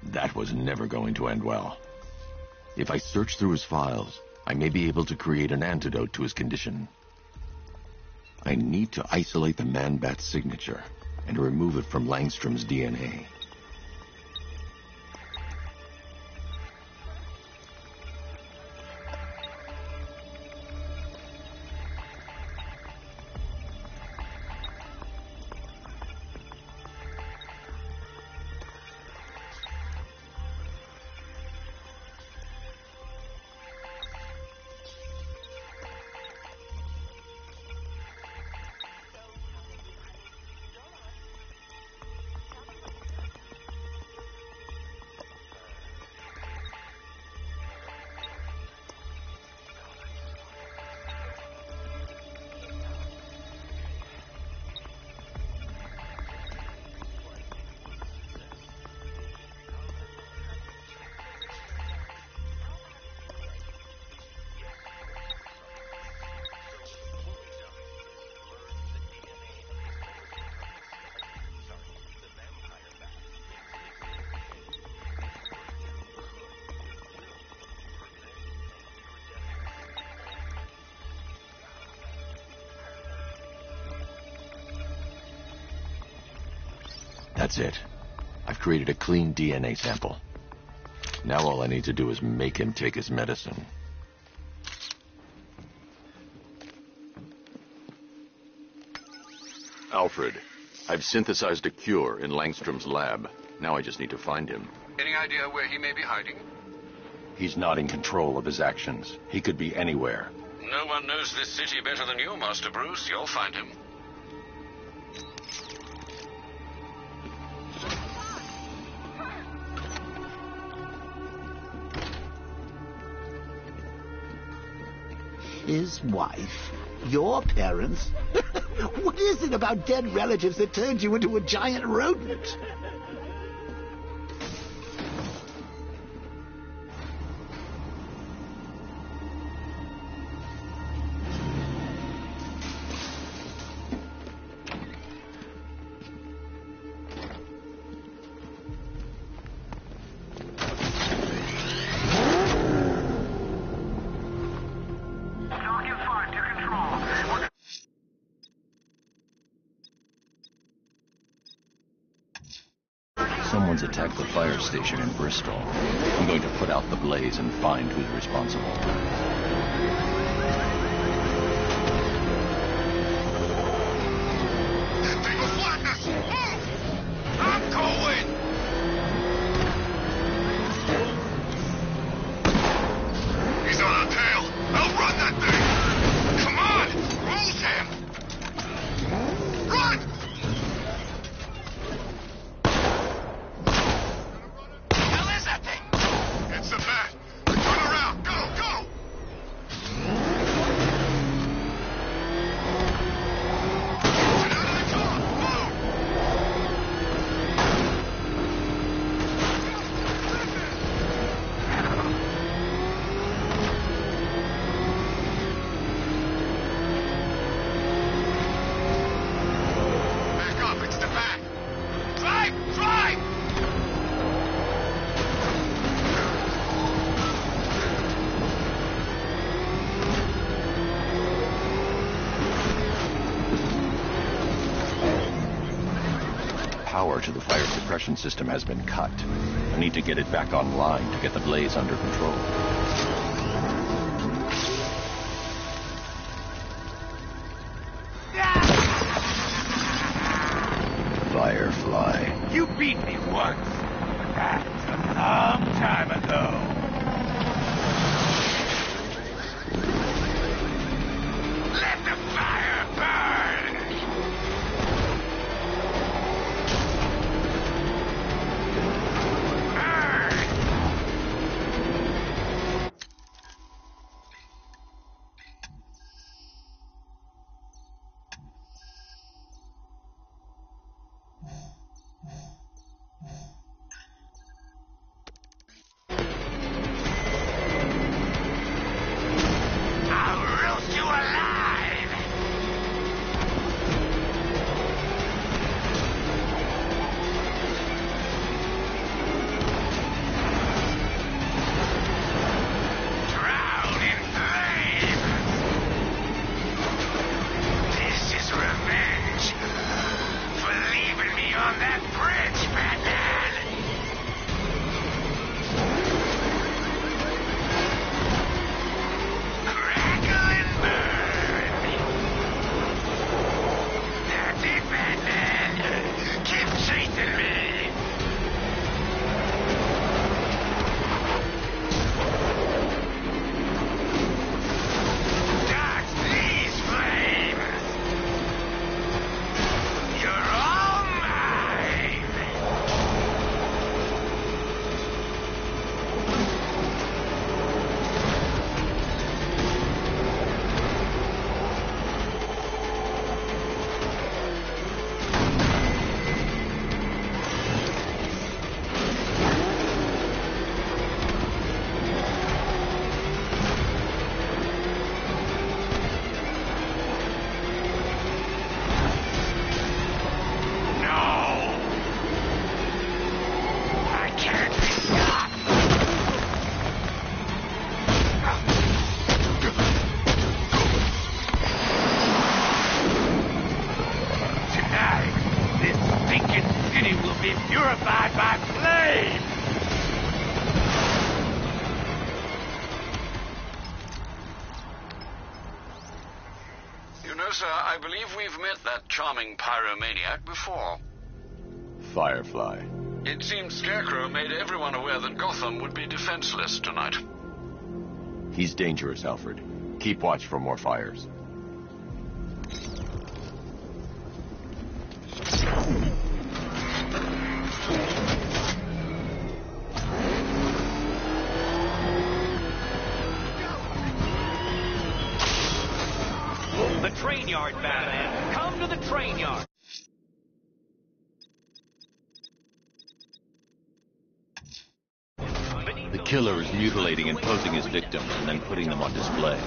That was never going to end well. If I search through his files, I may be able to create an antidote to his condition. I need to isolate the Man-Bat's signature and remove it from Langstrom's DNA. That's it. I've created a clean DNA sample. Now all I need to do is make him take his medicine. Alfred, I've synthesized a cure in Langstrom's lab. Now I just need to find him. Any idea where he may be hiding? He's not in control of his actions. He could be anywhere. No one knows this city better than you, Master Bruce. You'll find him. His wife? Your parents? What is it about dead relatives that turns you into a giant rodent? Someone's attacked the fire station in Bristol. I'm going to put out the blaze and find who's responsible. People flatten us! Move! I'm going! He's on our tail! Outrun that thing! Come on! Lose him! Run! Hell is that thing? It's a bat! Turn around! Go! Go! Get out of the car! Move! Back up! It's the bat! Drive! Drive! Power to the fire suppression system has been cut. I need to get it back online to get the blaze under control. Firefly. You beat me once. That's a long time ago. Let the fire burn! Burn! You're a bad slave! You know, sir, I believe we've met that charming pyromaniac before. Firefly. It seems Scarecrow made everyone aware that Gotham would be defenseless tonight. He's dangerous, Alfred. Keep watch for more fires. The train yard, Batman. Come to the train yard. The killer is mutilating and posing his victims and then putting them on display.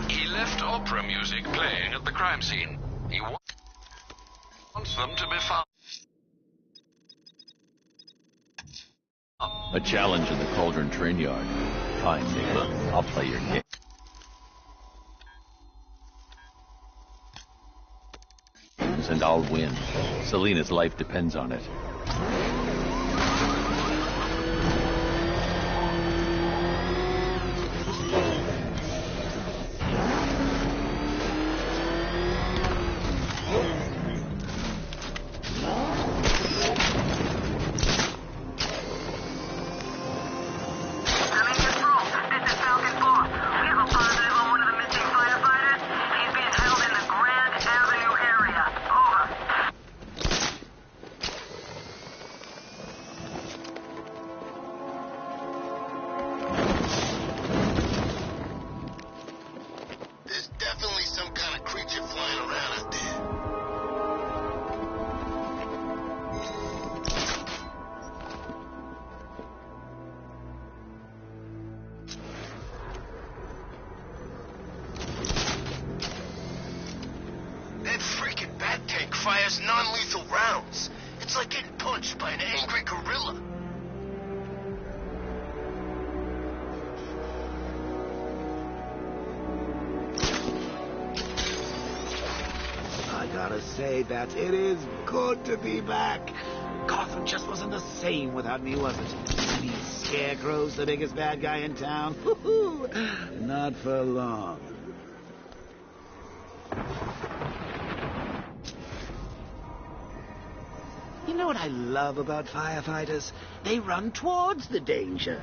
He left opera music playing at the crime scene. He wants them to be found. A challenge in the Cauldron train yard. Fine, Nicola. I'll play your game. And I'll win. Selina's life depends on it. Fires non-lethal rounds. It's like getting punched by an angry gorilla. I gotta say, Bats, it is good to be back. Gotham just wasn't the same without me, was it? I mean, Scarecrow's the biggest bad guy in town. Not for long. You know what I love about firefighters? They run towards the danger.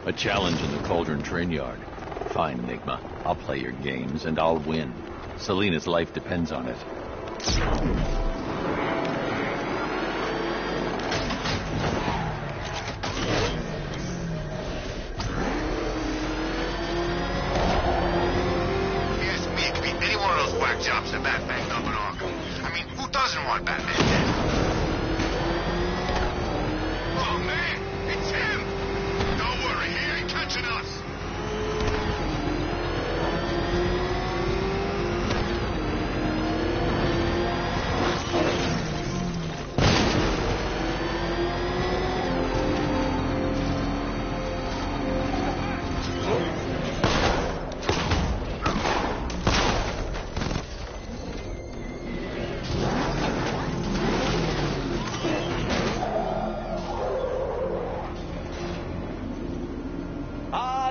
A challenge in the Cauldron train yard. Fine, Enigma. I'll play your games and I'll win. Selina's life depends on it. Jobs that Batman up in Arkham. I mean, who doesn't want Batman dead? Oh, man! It's him! Don't worry, he ain't catching us!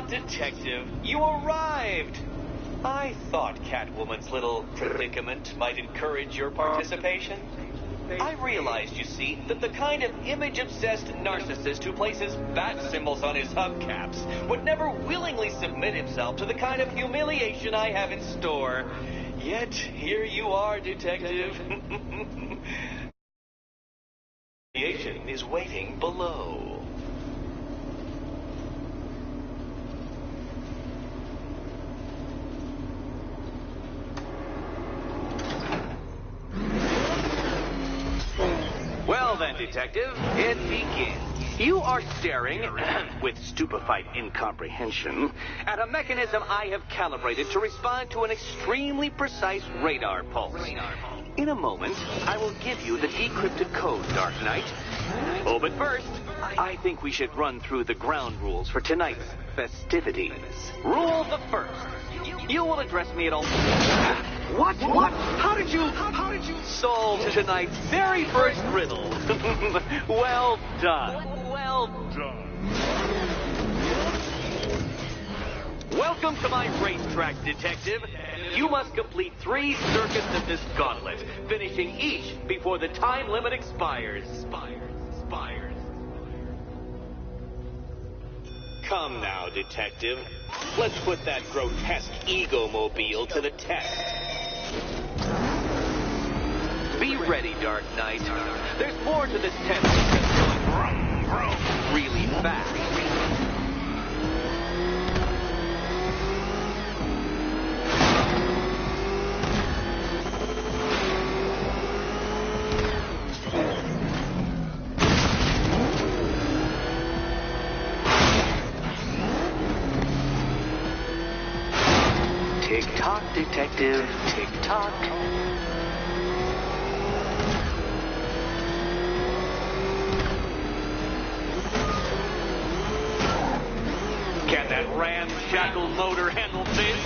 Detective, you arrived! I thought Catwoman's little predicament might encourage your participation. I realized, you see, that the kind of image-obsessed narcissist who places bat symbols on his hubcaps would never willingly submit himself to the kind of humiliation I have in store. Yet, here you are, Detective. Humiliation is waiting below. Well then, Detective, it begins. You are staring, with stupefied incomprehension, at a mechanism I have calibrated to respond to an extremely precise radar pulse. In a moment, I will give you the decrypted code, Dark Knight. Oh, but first, I think we should run through the ground rules for tonight's festivities. Rule the first. You will address me at all. What? How did you solve tonight's very first riddle? Well done. Welcome to my racetrack, detective. You must complete 3 circuits of this gauntlet, finishing each before the time limit expires. Come now, detective. Let's put that grotesque ego-mobile to the test. Be ready, Dark Knight. There's more to this test than just going vroom, vroom, really fast. Tick-tock, detective, tick-tock. Can that ramshackle motor handle this?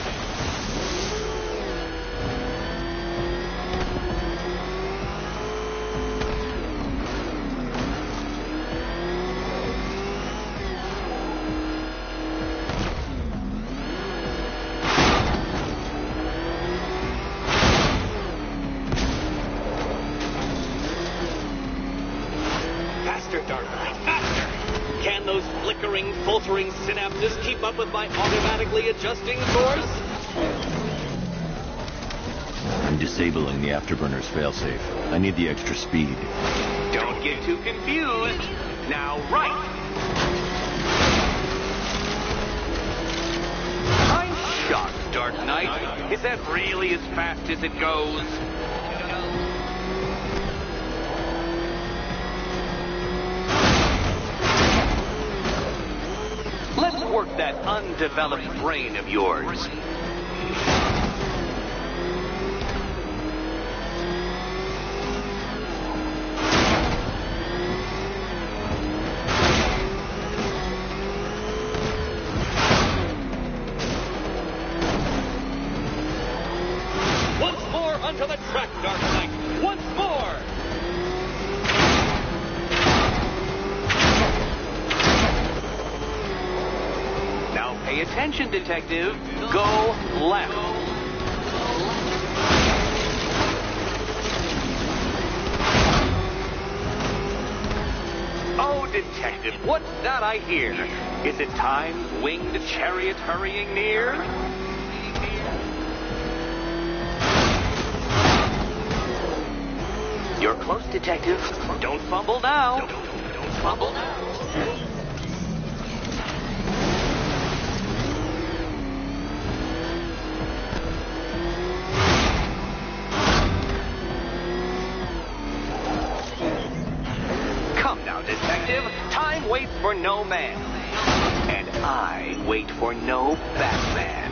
Filtering synapses keep up with my automatically adjusting course? I'm disabling the afterburner's failsafe. I need the extra speed. Don't get too confused. Now, right. I'm shocked, Dark Knight. Is that really as fast as it goes? Let's work that undeveloped brain of yours. Once more onto the track, Dark Knight. Once more! Pay attention, detective. Go left. Oh, detective, what's that I hear? Is it time, winged chariot hurrying near? You're close, detective. Don't fumble now. Don't fumble now. Detective, time waits for no man. And I wait for no Batman.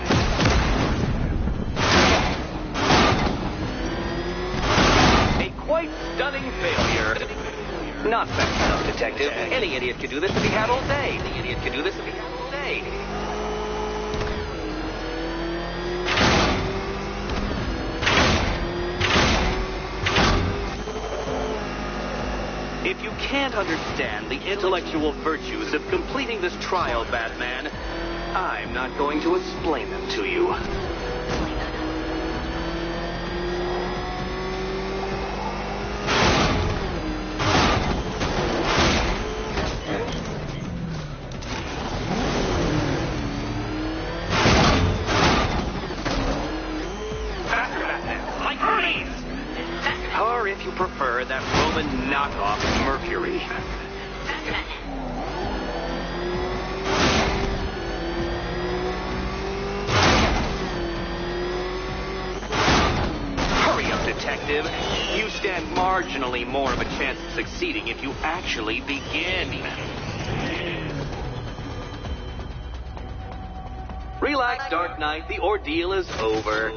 A quite stunning failure. Not fast enough, Detective. Any idiot could do this if he had all day. If you can't understand the intellectual virtues of completing this trial, Batman, I'm not going to explain them to you. Or if you prefer, that Roman knockoff Mercury. Hurry up, detective. You stand marginally more of a chance of succeeding if you actually begin. Relax, Dark Knight. The ordeal is over.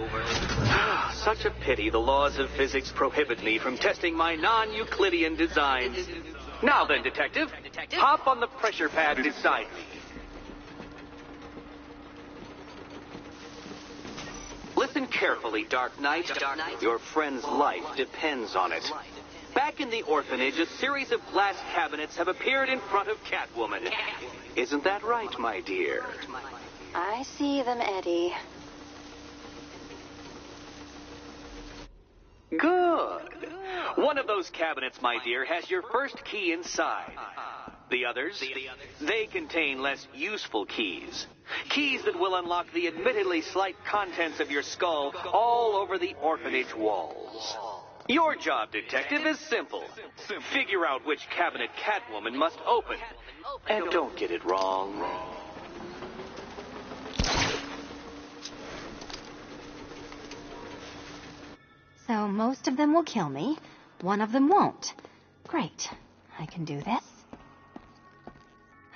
Such a pity the laws of physics prohibit me from testing my non-Euclidean designs. Now then, detective, hop on the pressure pad beside me. carefully, Dark Knight. Your friend's life depends on it. Back in the orphanage, a series of glass cabinets have appeared in front of Catwoman. Isn't that right, my dear? I see them, Eddie. Good. One of those cabinets, my dear, has your first key inside. The others, they contain less useful keys. Keys that will unlock the admittedly slight contents of your skull all over the orphanage walls. Your job, detective, is simple. Figure out which cabinet Catwoman must open. And don't get it wrong. So most of them will kill me. One of them won't. Great. I can do this.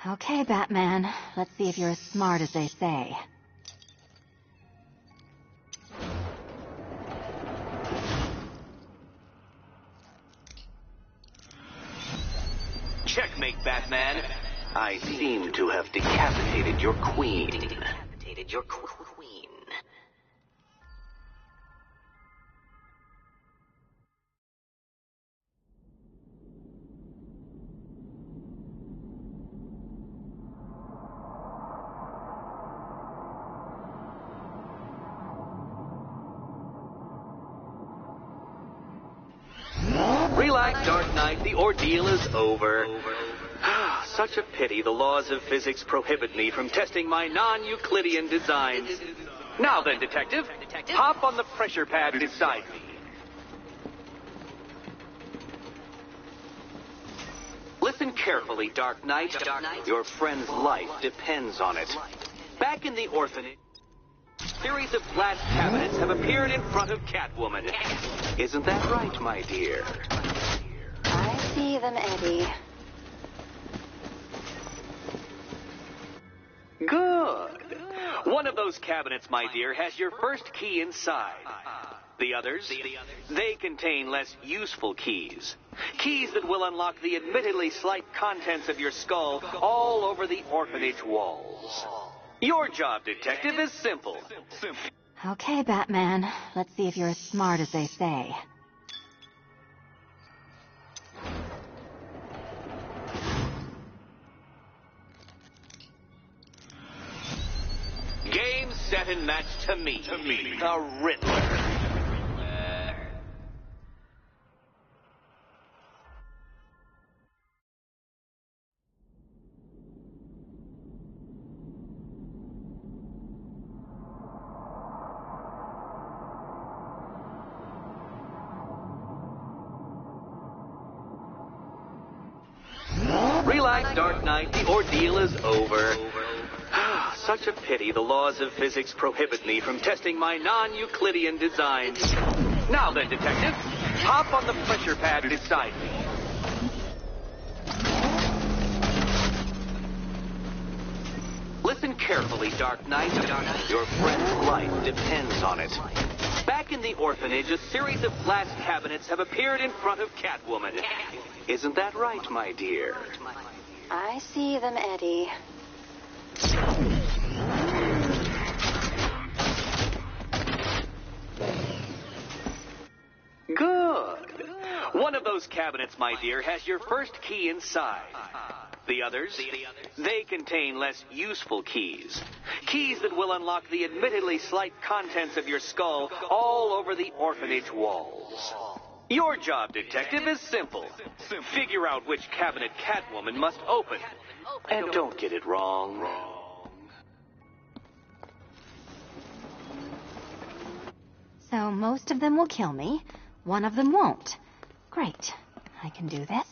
Okay, Batman. Let's see if you're as smart as they say. Checkmate, Batman. I seem to have decapitated your queen. Relax, Dark Knight. The ordeal is over. Such a pity the laws of physics prohibit me from testing my non-Euclidean designs. Now then, detective, hop on the pressure pad beside me. Listen carefully, Dark Knight. Your friend's life depends on it. Back in the orphanage, a series of glass cabinets have appeared in front of Catwoman. Isn't that right, my dear? I see them, Eddie. Good. One of those cabinets, my dear, has your first key inside. The others, they contain less useful keys. Keys that will unlock the admittedly slight contents of your skull all over the orphanage walls. Your job, detective, is simple. Okay, Batman. Let's see if you're as smart as they say. Game, set, and match to me. The Riddler. Relax, Dark Knight. The ordeal is over. Such a pity the laws of physics prohibit me from testing my non-Euclidean designs. Now then, detective, hop on the pressure pad beside me. Listen carefully, Dark Knight. Your friend's life depends on it. Back in the orphanage, a series of glass cabinets have appeared in front of Catwoman. Isn't that right, my dear? I see them, Eddie. Good. One of those cabinets, my dear, has your first key inside. The others, they contain less useful keys. Keys that will unlock the admittedly slight contents of your skull all over the orphanage walls. Your job, detective, is simple. Figure out which cabinet Catwoman must open. And don't get it wrong. So most of them will kill me. One of them won't. Great. I can do this.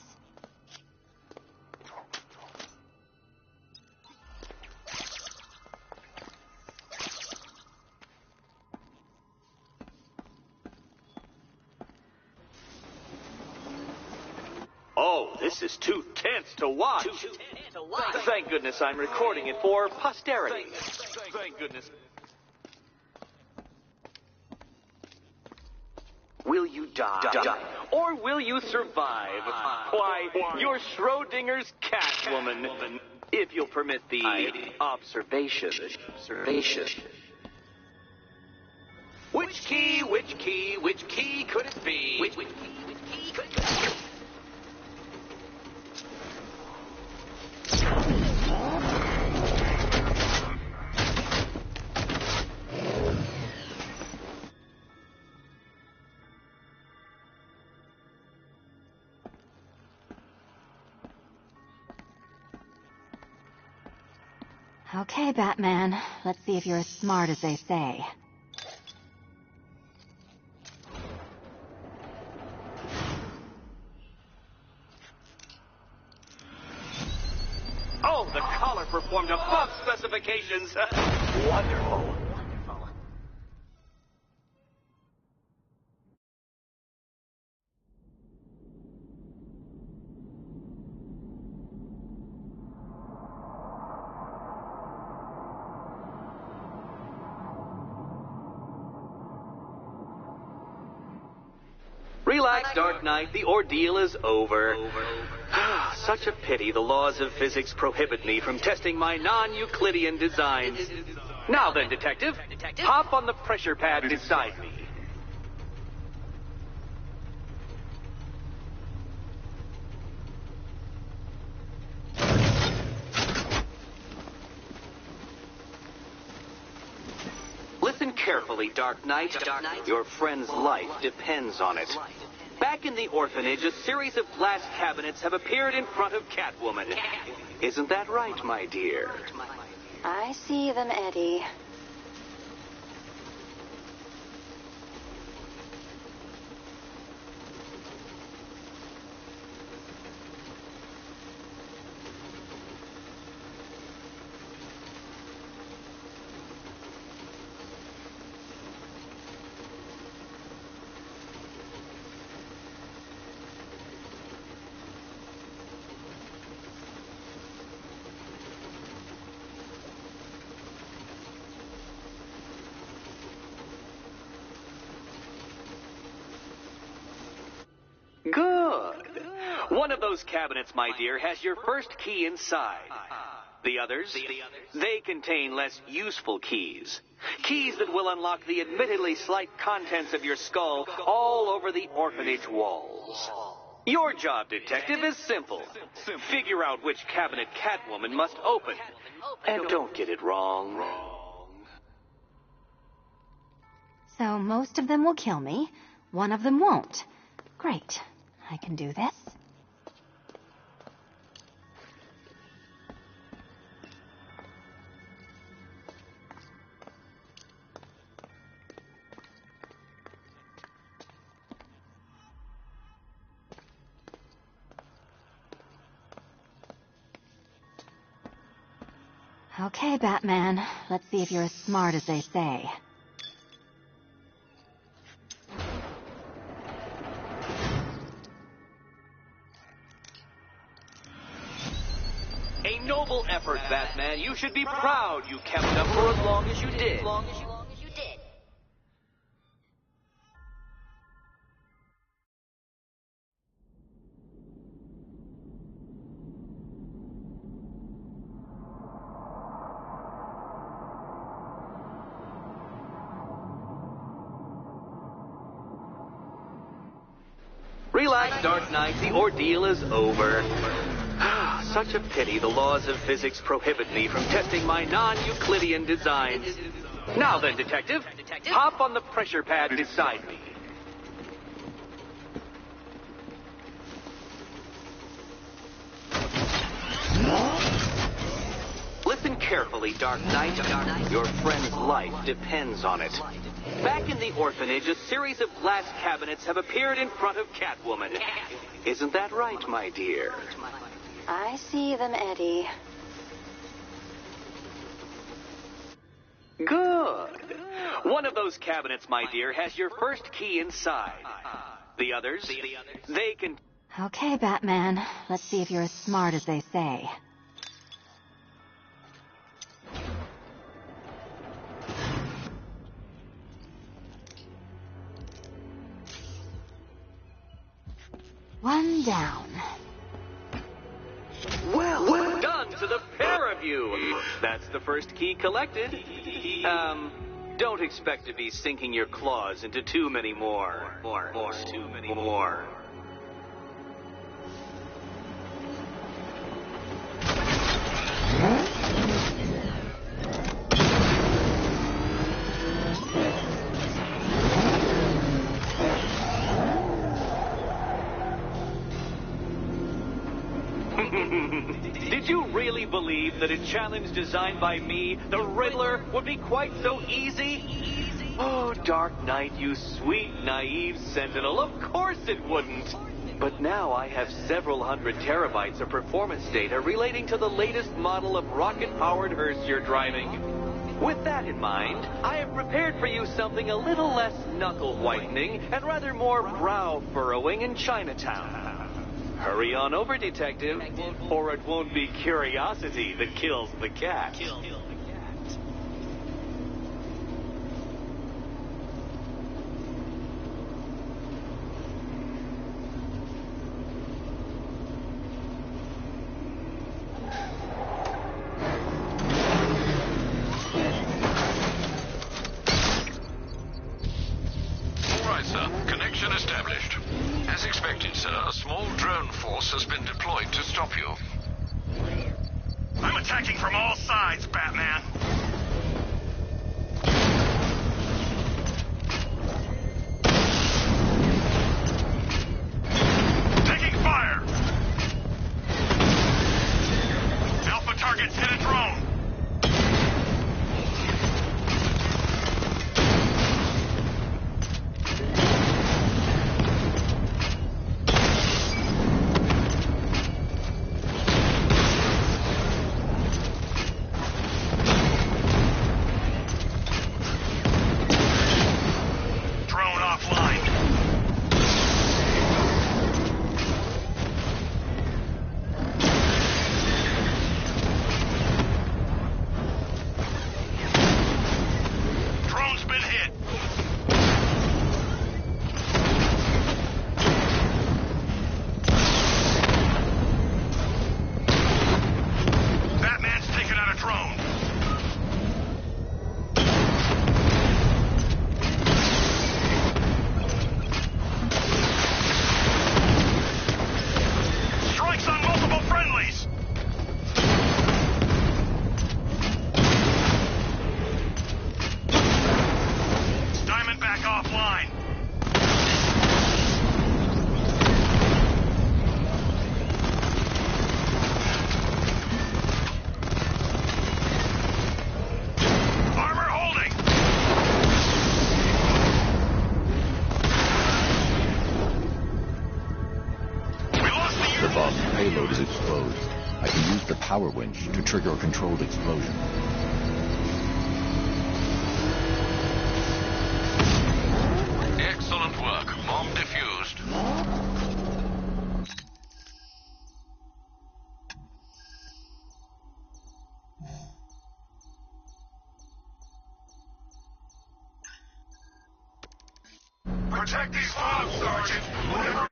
Oh, this is too tense to watch. Thank goodness I'm recording it for posterity. Thank goodness. Will you die? Or will you survive? Why, you're Schrodinger's Catwoman. If you'll permit the observation. Which Which key could it be? Which key could it be? Okay, Batman. Let's see if you're as smart as they say. Oh, the collar performed above specifications. Wonderful. Relax, Dark Knight. The ordeal is over. Such a pity the laws of physics prohibit me from testing my non-Euclidean designs. Now then, Detective, hop on the pressure pad beside me. Listen carefully, Dark Knight. Your friend's life depends on it. Back in the orphanage, a series of glass cabinets have appeared in front of Catwoman. Isn't that right, my dear? I see them, Eddie. Good. One of those cabinets, my dear, has your first key inside. The others, they contain less useful keys. Keys that will unlock the admittedly slight contents of your skull all over the orphanage walls. Your job, Detective, is simple. Figure out which cabinet Catwoman must open. And don't get it wrong. So most of them will kill me. One of them won't. Great. I can do this. Okay, Batman. Let's see if you're as smart as they say. A noble effort, Batman. You should be proud you kept up for as long as you did. Relax, Dark Knight. The ordeal is over. Such a pity the laws of physics prohibit me from testing my non-Euclidean designs. Now then, Detective, hop on the pressure pad beside me. Listen carefully, Dark Knight. Your friend's life depends on it. Back in the orphanage, a series of glass cabinets have appeared in front of Catwoman. Isn't that right, my dear? I see them, Eddie. Good. One of those cabinets, my dear, has your first key inside. The others, they can... Okay, Batman. Let's see if you're as smart as they say. One down. Well done to the pair of you. That's the first key collected. Don't expect to be sinking your claws into too many more. Too many more. Did you really believe that a challenge designed by me, the Riddler, would be quite so easy? Oh, Dark Knight, you sweet, naive sentinel, of course it wouldn't. But now I have several hundred terabytes of performance data relating to the latest model of rocket-powered hearse you're driving. With that in mind, I have prepared for you something a little less knuckle-whitening and rather more brow-furrowing in Chinatown. Hurry on over, detective, or it won't be curiosity that kills the cat. All right, sir. Connection established. As expected, sir, a small drone force has been deployed to stop you. I'm attacking from all sides, Batman. Taking fire! Alpha targets hit a drone. Payload is exposed. I can use the power winch to trigger a controlled explosion. Excellent work. Bomb defused. Protect these bombs, Sergeant! Whatever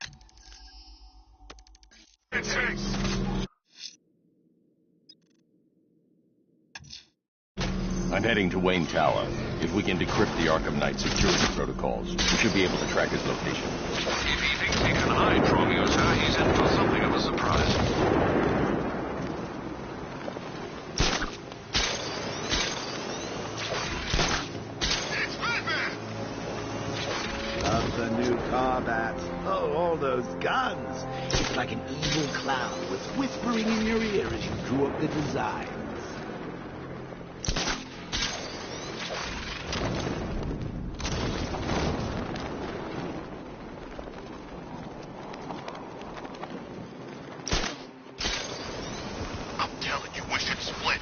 it takes! I'm heading to Wayne Tower. If we can decrypt the Arkham Knight security protocols, we should be able to track his location. If he thinks he can hide from you, sir, he's in for something of a surprise. Love the new car, Bats. Oh, all those guns. It's like an evil clown was whispering in your ear as you drew up the designs. I'm telling you, we should split.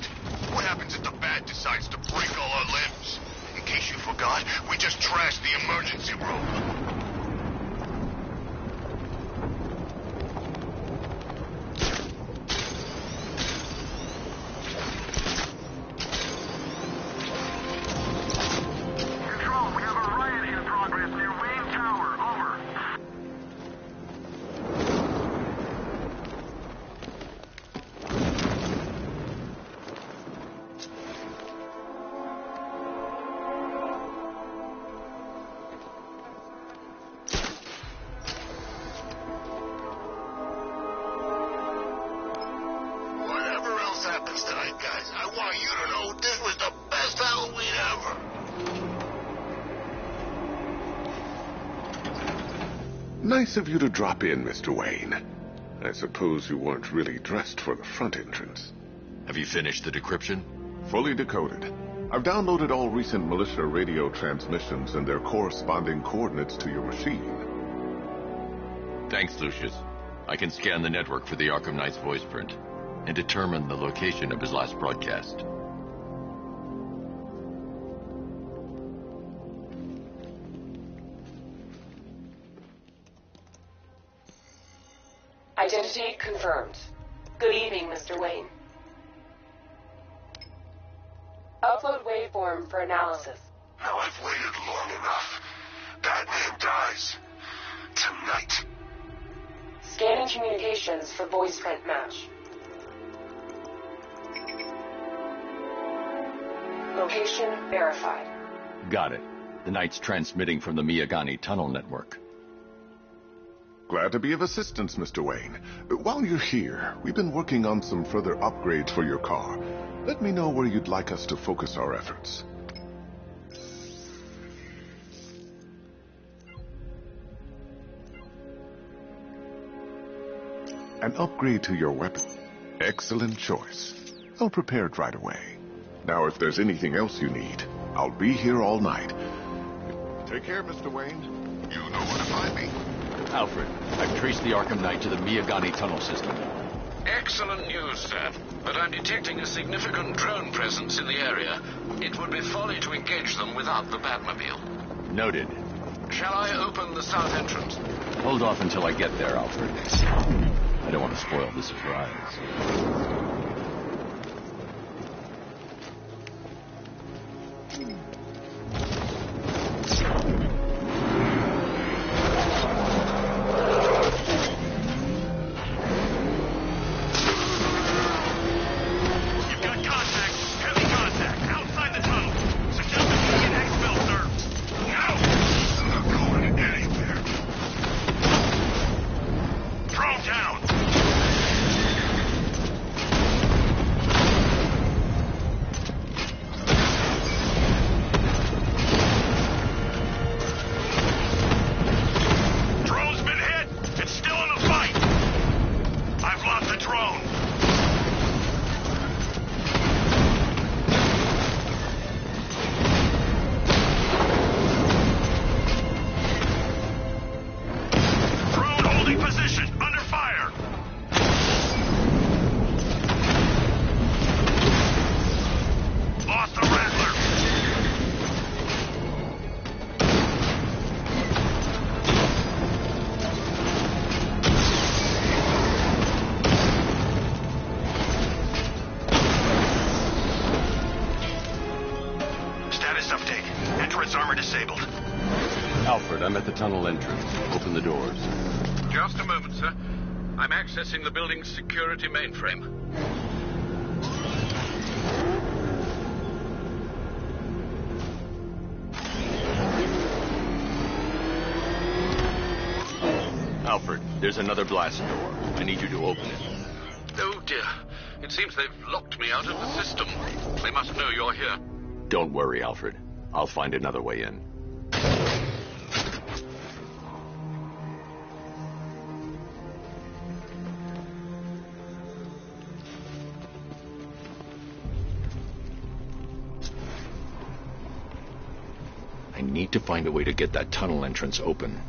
What happens if the Bat decides to break all our limbs? In case you forgot, we just trashed the emergency room. Nice of you to drop in, Mr. Wayne. I suppose you weren't really dressed for the front entrance. Have you finished the decryption? Fully decoded. I've downloaded all recent militia radio transmissions and their corresponding coordinates to your machine. Thanks, Lucius. I can scan the network for the Arkham Knight's voice print and determine the location of his last broadcast. Identity confirmed. Good evening, Mr. Wayne. Upload waveform for analysis. Now I've waited long enough. Batman dies. Tonight. Scanning communications for voice print match. Location verified. Got it. The Knight's transmitting from the Miyagani tunnel network. Glad to be of assistance, Mr. Wayne. While you're here, we've been working on some further upgrades for your car. Let me know where you'd like us to focus our efforts. An upgrade to your weapon. Excellent choice. I'll prepare it right away. Now, if there's anything else you need, I'll be here all night. Take care, Mr. Wayne. You know where to find me. Alfred, I've traced the Arkham Knight to the Miyagani tunnel system. Excellent news, sir. But I'm detecting a significant drone presence in the area. It would be folly to engage them without the Batmobile. Noted. Shall I open the south entrance? Hold off until I get there, Alfred. I don't want to spoil the surprise. I'm at the tunnel entrance. Open the doors. Just a moment, sir. I'm accessing the building's security mainframe. Alfred, there's another blast door. I need you to open it. Oh, dear. It seems they've locked me out of the system. They must know you're here. Don't worry, Alfred. I'll find another way in. I need to find a way to get that tunnel entrance open.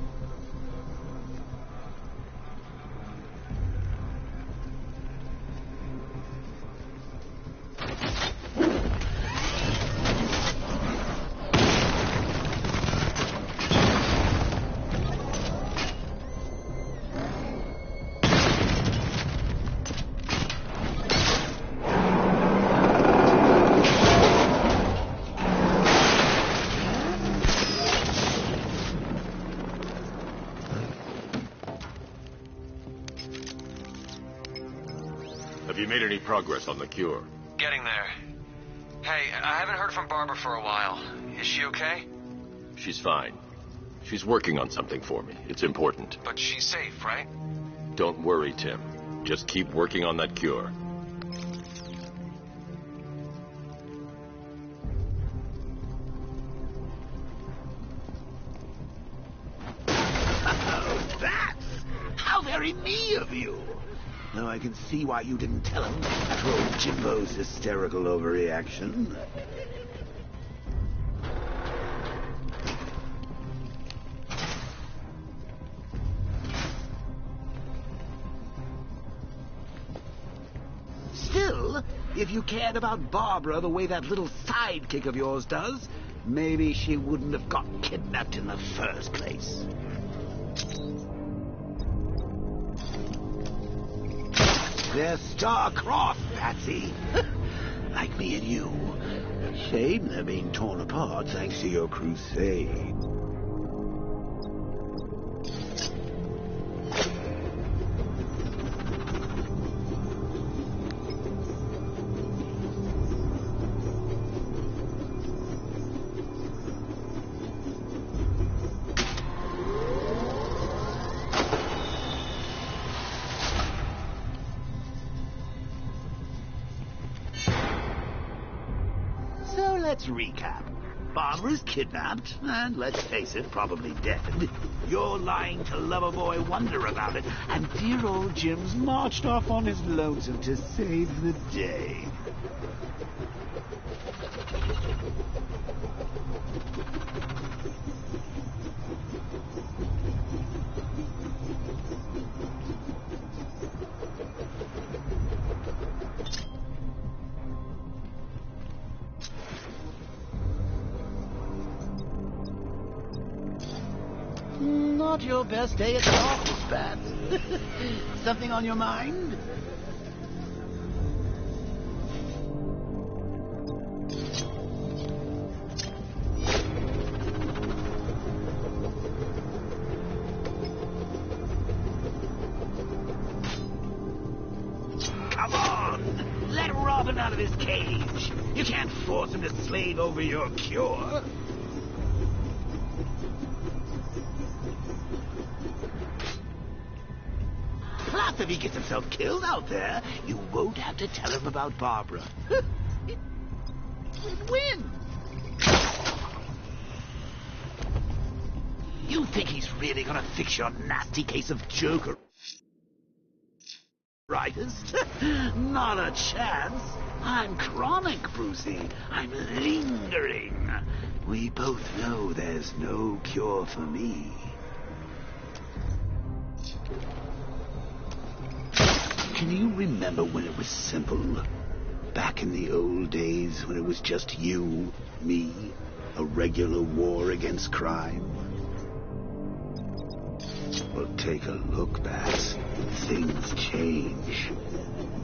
Have you made any progress on the cure? Getting there. Hey, I haven't heard from Barbara for a while. Is she okay? She's fine. She's working on something for me. It's important. But she's safe, right? Don't worry, Tim. Just keep working on that cure. Oh, very me of you. Though I can see why you didn't tell him after old Jimbo's hysterical overreaction. Still, if you cared about Barbara the way that little sidekick of yours does, maybe she wouldn't have got kidnapped in the first place. They're star-crossed, Patsy. Like me and you. Shame they're being torn apart thanks to your crusade. Let's recap. Barbara's kidnapped, and let's face it, probably dead. You're lying to Loverboy Wonder about it, and dear old Jim's marched off on his lonesome to save the day. Not your best day at the office, Pat. Something on your mind? Come on! Let Robin out of his cage. You can't force him to slave over your cure. Plus, if he gets himself killed out there, you won't have to tell him about Barbara. Win! You think he's really gonna fix your nasty case of Joker? Not a chance. I'm chronic, Brucey. I'm lingering. We both know there's no cure for me. Can you remember when it was simple? Back in the old days when it was just you, me, a regular war against crime? Well, take a look, Bats. Things change.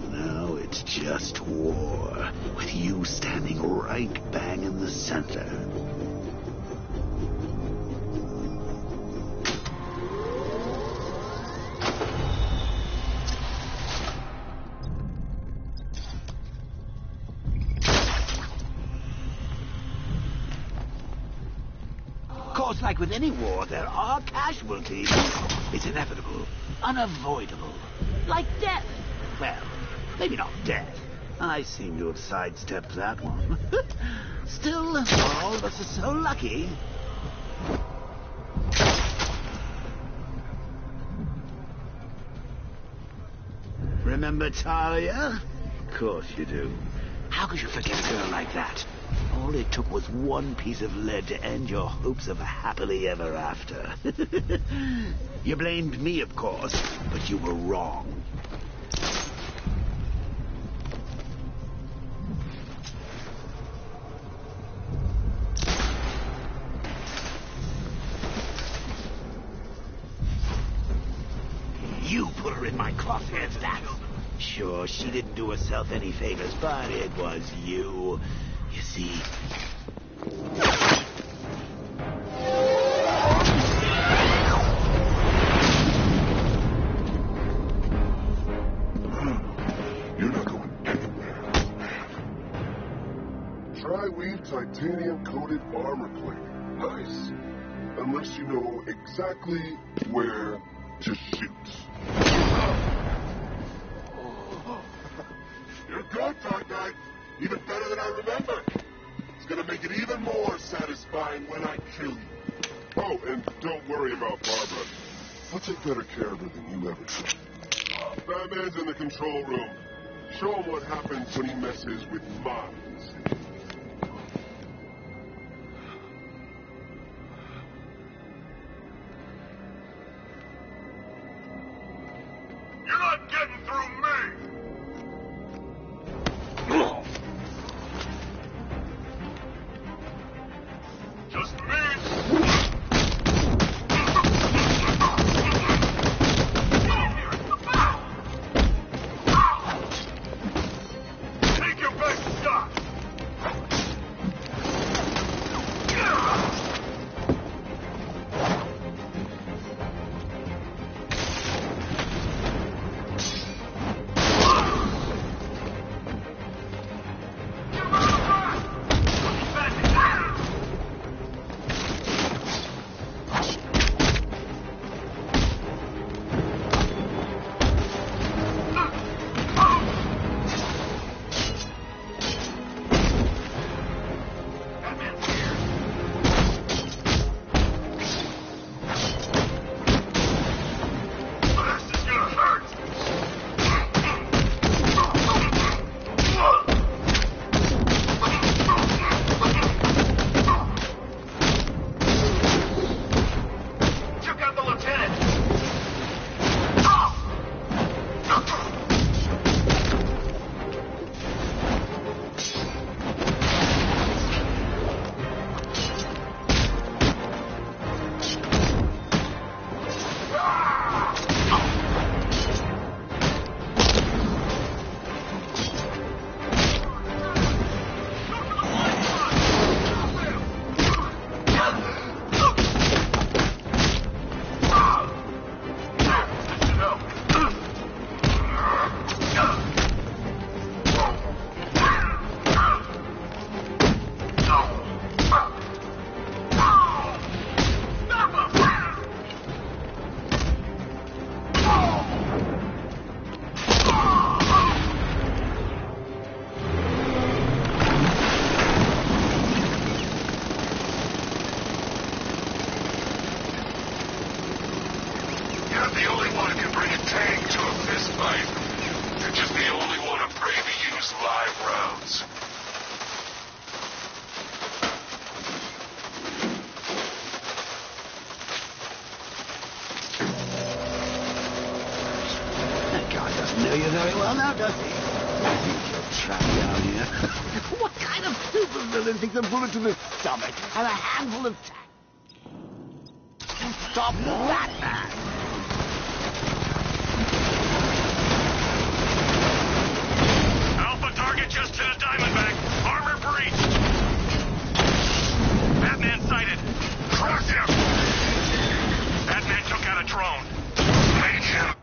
Now it's just war, with you standing right bang in the center. Like with any war, there are casualties. It's inevitable, unavoidable. Like death. Well, maybe not death. I seem to have sidestepped that one. Still, all of us are so lucky. Remember Talia? Of course you do. How could you forget a girl like that? All it took was one piece of lead to end your hopes of a happily ever after. You blamed me, of course, but you were wrong. You put her in my crosshairs, that. Sure, she didn't do herself any favors, but it was you. You see... You're not going anywhere. Tri-weave titanium-coated armor plate. Nice. Unless you know exactly where to shoot. You're good, Dark Knight. Even better than I remember. It's gonna make it even more satisfying when I kill you. Oh, and don't worry about Barbara. I'll take better care of her than you ever did. Batman's in the control room. Show him what happens when he messes with minds. You're not getting through me! Just me! Take your best shot! Know you very well now, does he? I think you're trapped down here. What kind of supervillain thinks a bullet to the stomach and a handful of tack? Stop that man! Alpha target just hit a Diamondback. Armor breached. Batman sighted. Crush him! Batman took out a drone. Make him.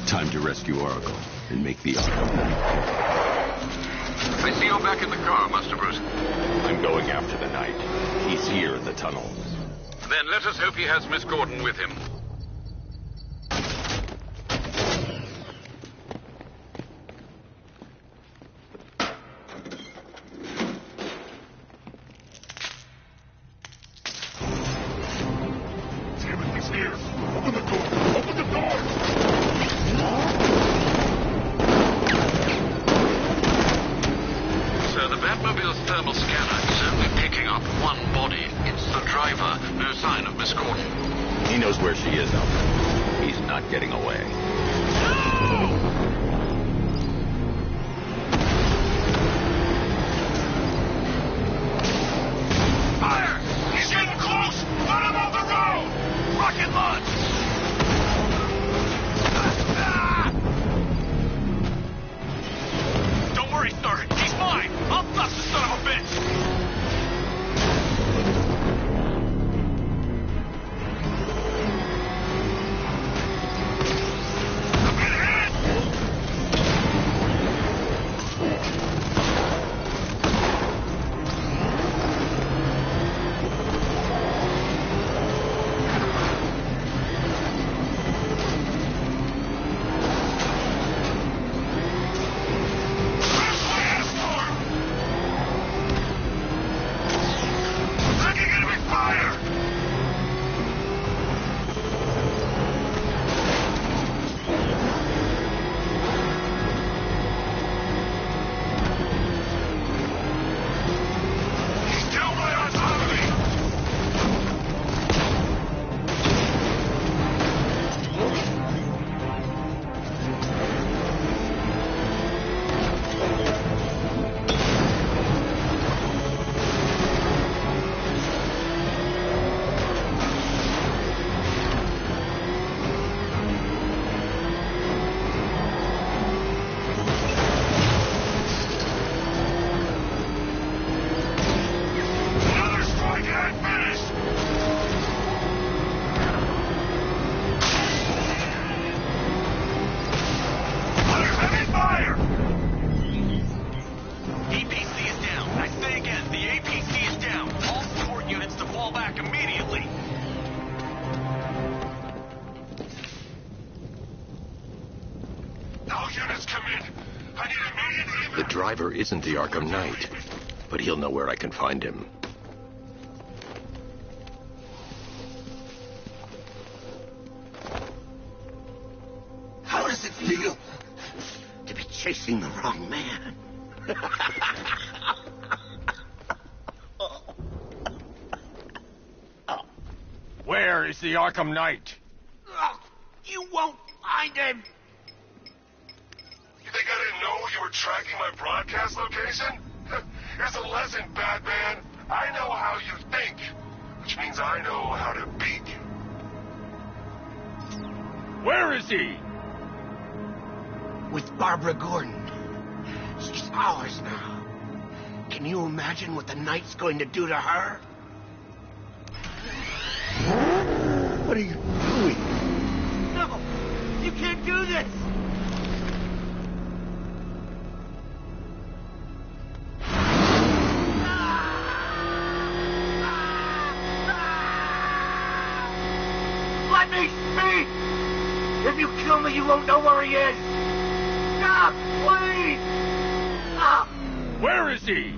Time to rescue Oracle and make the ARKHAM Knight. I see you're back in the car, Master Bruce. I'm going after the Knight. He's here in the tunnel. Then let us hope he has Miss Gordon with him. Damn it, he's here! Open the door! Open the door! Sir, the Batmobile's thermal scanner is only picking up one body. It's the driver. No sign of Miss Gordon. He knows where she is, Alfred. He's not getting away. Fire! He's getting close! Let him off the road! Rocket launch! Don't worry, sir. He's mine. I'll stop the son of a bitch. driver isn't the Arkham Knight, but he'll know where I can find him. How does it feel to be chasing the wrong man? Where is the Arkham Knight? You won't find him! You think I didn't know you were tracking my broadcast location? Here's a lesson, Batman. I know how you think, which means I know how to beat you. Where is he? With Barbara Gordon. She's ours now. Can you imagine what the Knight's going to do to her? What are you doing? No! You can't do this! Let me speak! If you kill me, you won't know where he is! Stop, please! Stop! Where is he?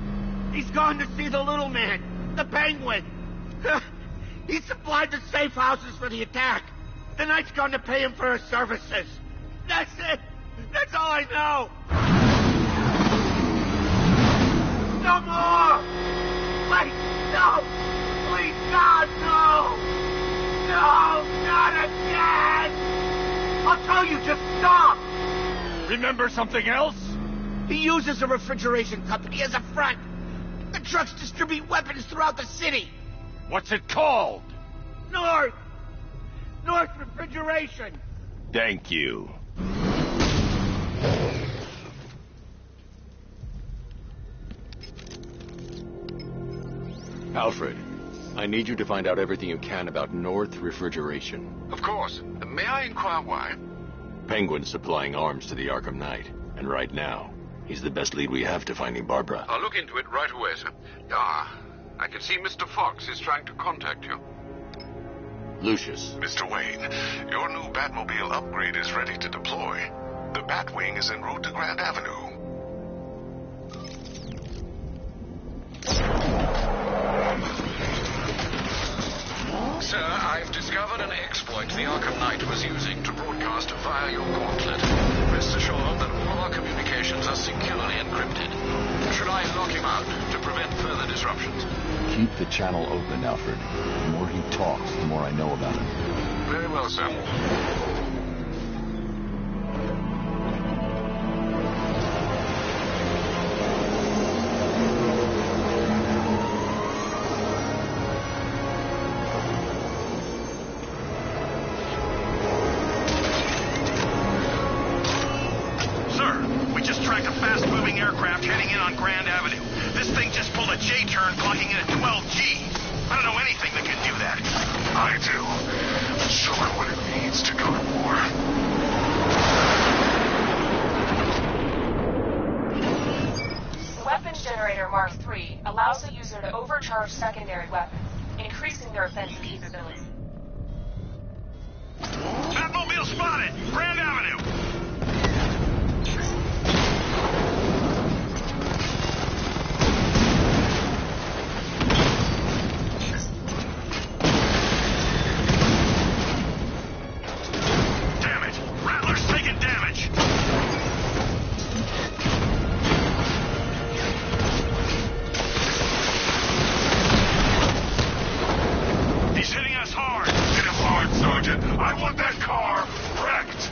He's gone to see the little man, the Penguin. He supplied the safe houses for the attack. The Knight's gone to pay him for his services. That's it. That's all I know. No more! Wait, no! Please, God, no! No, not again! I'll tell you, just stop! Remember something else? He uses a refrigeration company as a front. The trucks distribute weapons throughout the city. What's it called? North Refrigeration. Thank you. Alfred, I need you to find out everything you can about North Refrigeration. Of course. May I inquire why? Penguin's supplying arms to the Arkham Knight, and right now, he's the best lead we have to finding Barbara. I'll look into it right away, sir. I can see Mr. Fox is trying to contact you. Lucius. Mr. Wayne, your new Batmobile upgrade is ready to deploy. The Batwing is en route to Grand Avenue. Sir, I've discovered an exploit the Arkham Knight was using to broadcast via your gauntlet. Rest assured that all our communications are securely encrypted. Should I lock him out to prevent further disruptions? Keep the channel open, Alfred. The more he talks, the more I know about him. Very well, sir. aircraft heading in on Grand Avenue. This thing just pulled a J-turn clocking in at 12 G. I don't know anything that can do that. I do. Show her what it means to go to war. Weapons Generator Mark III allows the user to overcharge secondary weapons, increasing their offensive capability. Batmobile spotted! Grand Avenue! Damn it! Rattler's taking damage! He's hitting us hard! Hit him hard, Sergeant! I want that car wrecked!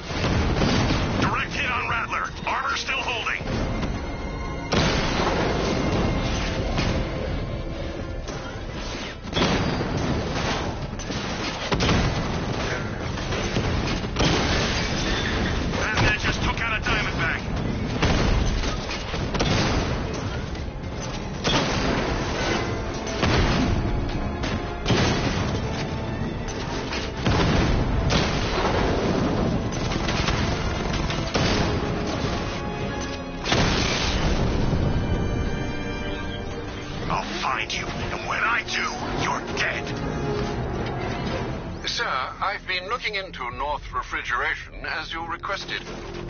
I've been looking into North Refrigeration as you requested.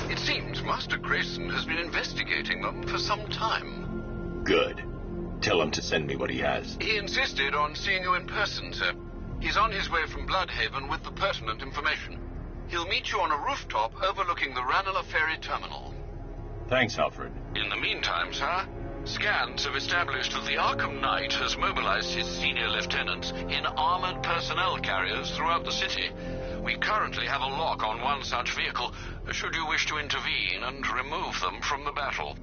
It seems Master Grayson has been investigating them for some time. Good. Tell him to send me what he has. He insisted on seeing you in person, sir. He's on his way from Bloodhaven with the pertinent information. He'll meet you on a rooftop overlooking the Ranelagh Ferry Terminal. Thanks, Alfred. In the meantime, sir, scans have established that the Arkham Knight has mobilized his senior lieutenants in armored personnel carriers throughout the city. We currently have a lock on one such vehicle, should you wish to intervene and remove them from the battle.